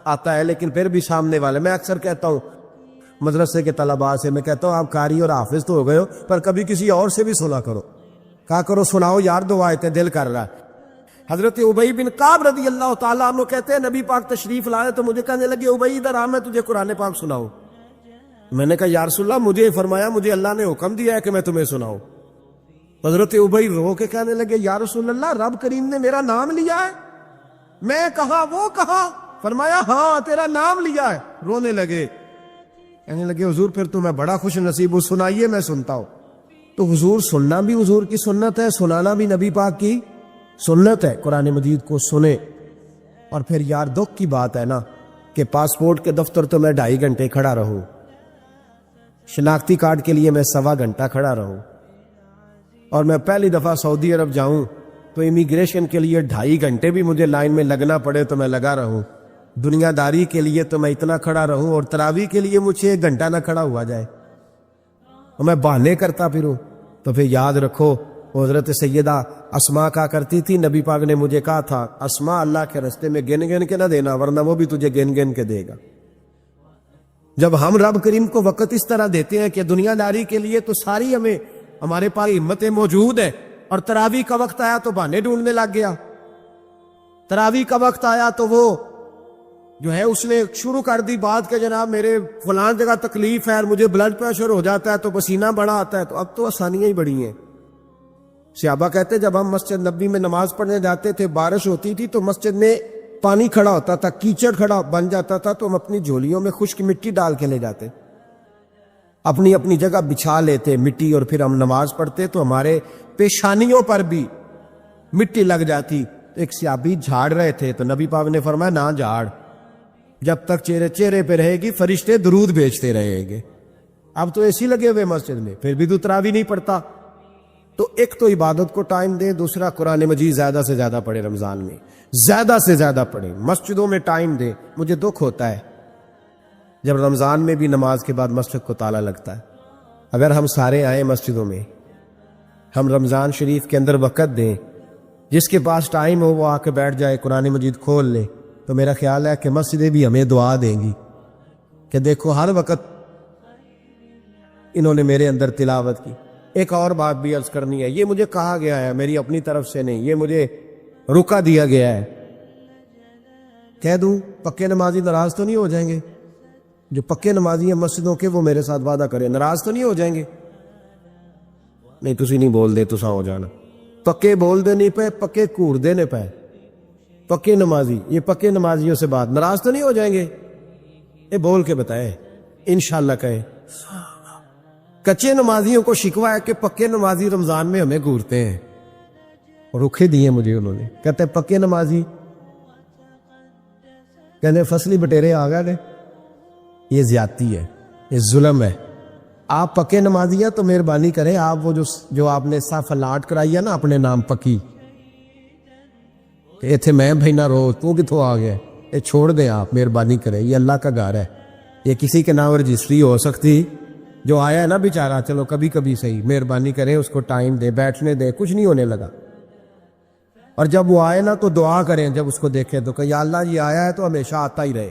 آتا ہے، لیکن پھر بھی سامنے والے، میں اکثر کہتا ہوں مدرسے کے طلباء سے، میں کہتا ہوں آپ قاری اور حافظ تو ہو گئے ہو، پر کبھی کسی اور سے بھی سنا کرو، کہا کرو سناؤ یار 2 آیتیں، دل کر رہا ہے۔ حضرت ابی بن کعب رضی اللہ تعالیٰ عنہ کہتے ہیں نبی پاک تشریف لائے تو مجھے کہنے لگے ابی ادھر آ، میں تجھے قرآن پاک سناؤں۔ میں نے کہا یا رسول اللہ مجھے فرمایا مجھے اللہ نے حکم دیا ہے کہ میں تمہیں سناؤں۔ حضرت ابی رو کے کہنے لگے یا رسول اللہ رب کریم نے میرا نام لیا ہے؟ میں کہا وہ کہا؟ فرمایا ہاں تیرا نام لیا ہے۔ رونے لگے، کہنے لگے حضور پھر تو میں بڑا خوش نصیب ہوں، سنائیے میں سنتا ہوں۔ تو حضور سننا بھی حضور کی سنت ہے، سنانا بھی نبی پاک کی سنت ہے۔ قرآن مجید کو سنے، اور پھر یار دکھ کی بات ہے نا کہ پاسپورٹ کے دفتر تو میں 2.5 گھنٹے کھڑا رہوں، شناختی کارڈ کے لیے میں 1.25 گھنٹہ کھڑا رہوں، اور میں پہلی دفعہ سعودی عرب جاؤں تو امیگریشن کے لیے 2.5 گھنٹے بھی مجھے لائن میں لگنا پڑے تو میں لگا رہوں، دنیا داری کے لیے تو میں اتنا کھڑا رہوں، اور تراویح کے لیے مجھے 1 گھنٹہ نہ کھڑا ہوا جائے، اور میں بہانے کرتا پھروں۔ تو پھر یاد رکھو حضرت سیدہ اسماء کہا کرتی تھی نبی پاک نے مجھے کہا تھا اسماء اللہ کے رستے میں گن گن کے نہ دینا ورنہ وہ بھی تجھے گن گن کے دے گا۔ جب ہم رب کریم کو وقت اس طرح دیتے ہیں کہ دنیا داری کے لیے تو ساری ہمارے پاس ہمتیں موجود ہیں، اور تراویح کا وقت آیا تو بہانے ڈھونڈنے لگ گیا، تراویح کا وقت آیا تو وہ جو ہے اس نے شروع کر دی بات کہ جناب میرے فلان جگہ تکلیف ہے اور مجھے بلڈ پریشر ہو جاتا ہے تو پسینہ بڑا آتا ہے۔ تو اب تو آسانیاں ہی بڑی ہیں۔ صحابہ کہتے جب ہم مسجد نبوی میں نماز پڑھنے جاتے تھے بارش ہوتی تھی تو مسجد میں پانی کھڑا ہوتا تھا، کیچڑ کھڑا بن جاتا تھا، تو ہم اپنی جھولیوں میں خشک مٹی ڈال کے لے جاتے، اپنی اپنی جگہ بچھا لیتے مٹی، اور پھر ہم نماز پڑھتے تو ہمارے پیشانیوں پر بھی مٹی لگ جاتی۔ ایک صحابی جھاڑ رہے تھے تو نبی پاک نے فرمایا نہ جھاڑ، جب تک چہرے پہ رہے گی فرشتے درود بھیجتے رہیں گے۔ اب تو ایسی لگے ہوئے مسجد میں، پھر بھی تو تراویح نہیں پڑھتا۔ تو ایک تو عبادت کو ٹائم دیں، دوسرا قرآن مجید زیادہ سے زیادہ پڑھے، رمضان میں زیادہ سے زیادہ پڑھیں، مسجدوں میں ٹائم دیں۔ مجھے دکھ ہوتا ہے جب رمضان میں بھی نماز کے بعد مسجد کو تالا لگتا ہے۔ اگر ہم سارے آئیں مسجدوں میں، ہم رمضان شریف کے اندر وقت دیں، جس کے پاس ٹائم ہو وہ آ کے بیٹھ جائے، قرآن مجید کھول لے، تو میرا خیال ہے کہ مسجدیں بھی ہمیں دعا دیں گی کہ دیکھو ہر وقت انہوں نے میرے اندر تلاوت کی۔ ایک اور بات بھی عرض کرنی ہے، یہ مجھے کہا گیا ہے، میری اپنی طرف سے نہیں، یہ مجھے رکا دیا گیا ہے، کہہ دوں پکے نمازی ناراض تو نہیں ہو جائیں گے؟ جو پکے نمازی ہیں مسجدوں کے وہ میرے ساتھ وعدہ کریں ناراض تو نہیں ہو جائیں گے؟ نہیں تسی نہیں بول دے تساں ہو جانا، پکے بول دے نہیں پے، پکے کوڑ دے نہیں پے، پکے نمازی، یہ پکے نمازیوں سے بات ناراض تو نہیں ہو جائیں گے؟ یہ بول کے بتائے، انشاءاللہ کہے۔ کچے نمازیوں کو شکوہ ہے کہ پکے نمازی رمضان میں ہمیں گھورتے ہیں، اور رکھے دیے مجھے انہوں نے، کہتے ہیں پکے نمازی کہتے فصلی بٹیرے آ گئے نے۔ یہ زیادتی ہے، یہ ظلم ہے۔ آپ پکے نمازی ہیں تو مہربانی کریں، آپ وہ جو آپ نے صاف الاٹ کرائی ہے نا اپنے نام پکی، کہ ایتھے میں بھائی نہ رو تو کتوں آ گیا، یہ چھوڑ دیں آپ، مہربانی کریں، یہ اللہ کا گھر ہے، یہ کسی کے نام رجسٹری ہو سکتی، جو آیا ہے نا بیچارہ چلو کبھی کبھی صحیح، مہربانی کریں اس کو ٹائم دیں، بیٹھنے دیں، کچھ نہیں ہونے لگا۔ اور جب وہ آئے نا تو دعا کریں، جب اس کو دیکھیں تو کہ یا اللہ یہ آیا ہے تو ہمیشہ آتا ہی رہے،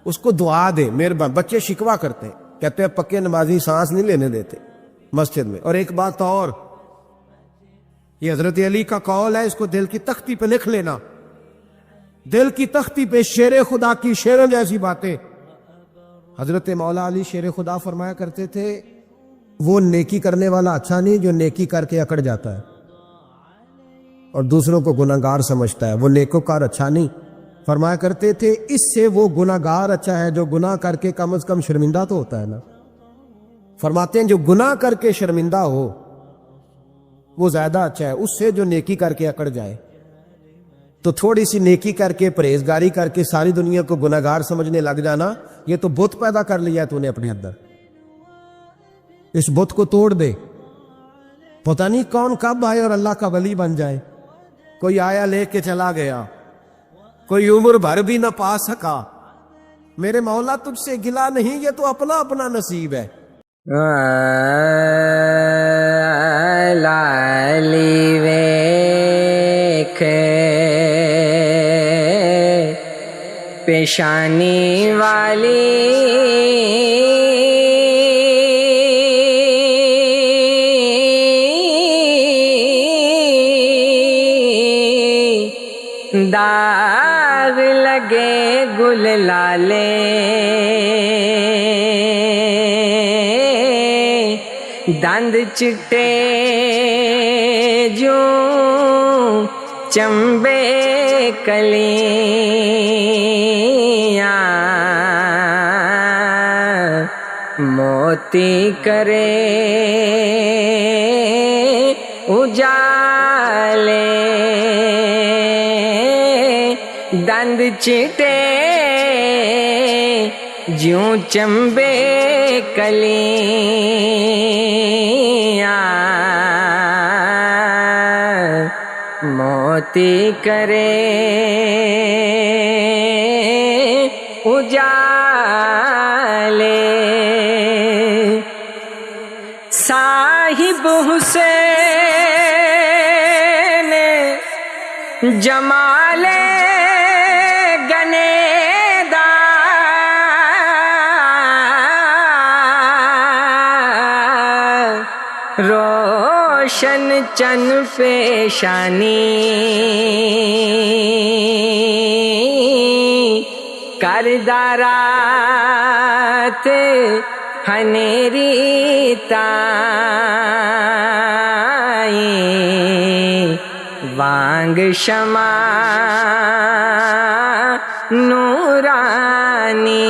اس کو دعا دیں، مہربانی۔ بچے شکوہ کرتے ہیں، کہتے ہیں پکے نمازی سانس نہیں لینے دیتے مسجد میں۔ اور ایک بات اور، یہ حضرت علی کا قول ہے، اس کو دل کی تختی پہ لکھ لینا، دل کی تختی پہ، شیر خدا کی شیروں جیسی باتیں حضرت مولا علی شیر خدا فرمایا کرتے تھے وہ نیکی کرنے والا اچھا نہیں جو نیکی کر کے اکڑ جاتا ہے اور دوسروں کو گناہگار سمجھتا ہے، وہ نیکوکار اچھا نہیں۔ فرمایا کرتے تھے اس سے وہ گناہگار اچھا ہے جو گناہ کر کے کم از کم شرمندہ تو ہوتا ہے نا۔ فرماتے ہیں جو گناہ کر کے شرمندہ ہو وہ زیادہ اچھا ہے اس سے جو نیکی کر کے اکڑ جائے۔ تو تھوڑی سی نیکی کر کے پرہیزگاری کر کے ساری دنیا کو گناہگار سمجھنے لگ جانا، یہ تو بت پیدا کر لیا ہے تو نے اپنے اندر، اس بت کو توڑ دے۔ پتہ نہیں کون کب آئے اور اللہ کا ولی بن جائے، کوئی آیا لے کے چلا گیا، کوئی عمر بھر بھی نہ پا سکا۔ میرے مولا تجھ سے گلا نہیں، یہ تو اپنا اپنا نصیب ہے۔ لالی ویکھ پیشانی والی داغ لگے گل لالے دند چٹے جو چمبے کلیاں موتی کرے اجالے دند چٹے جوں چمبے کلیاں موتی کرے اجالے صاحب حسین جمال روشن چن پیشانی کردارات ہنیری تائیں وانگ شمع نورانی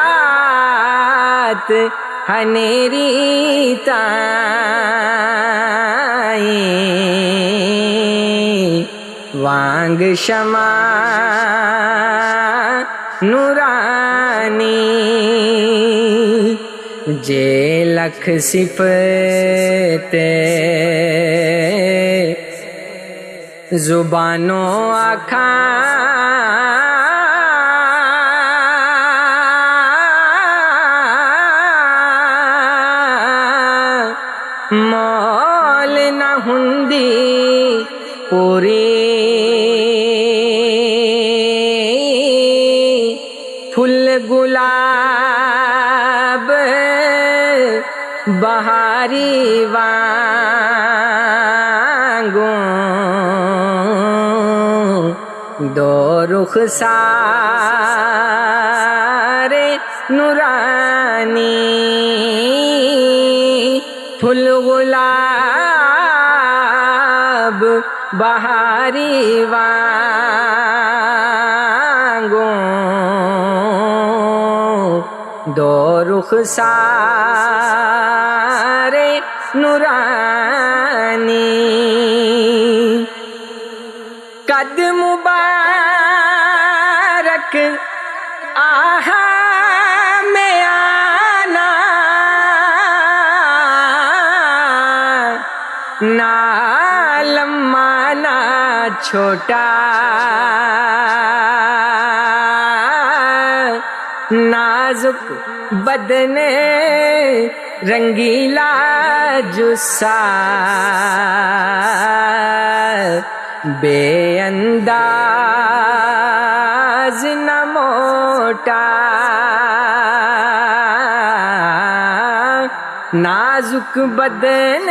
کردارات ہنیری تائیں وانگ شمع نورانی جے لکھ صفت زبانوں آکھاں مول نہ ہندی پوری پھل گلاب بہاری وانگوں دو رخ سارے نورانی پھل گلاب بہاری وانگوں دو رخ سارے نورانی قد مبارک آہا میں آنا نا لمبا نا چھوٹا نازک بدن رنگیلا جسا بے انداز نہ موٹا نازک بدن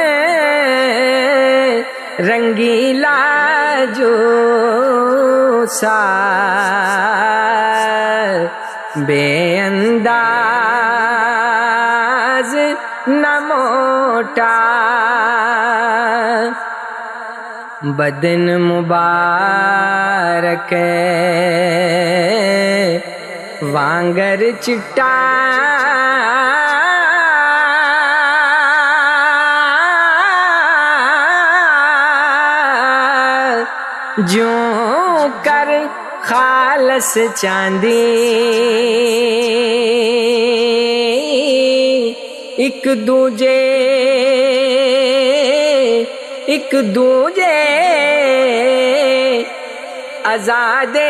رنگیلا جوسا بے انداز نہ موٹا بدن مبارک وانگر چٹا جوں کر خالص چاندی ایک دوجے آزادے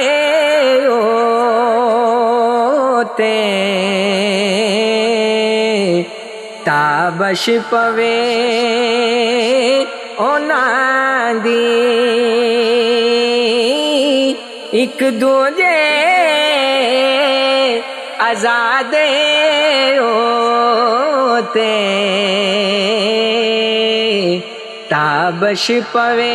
ہوتے تابش پوے اونا دی ایک دوجے آزادے ہوتے تابش پوے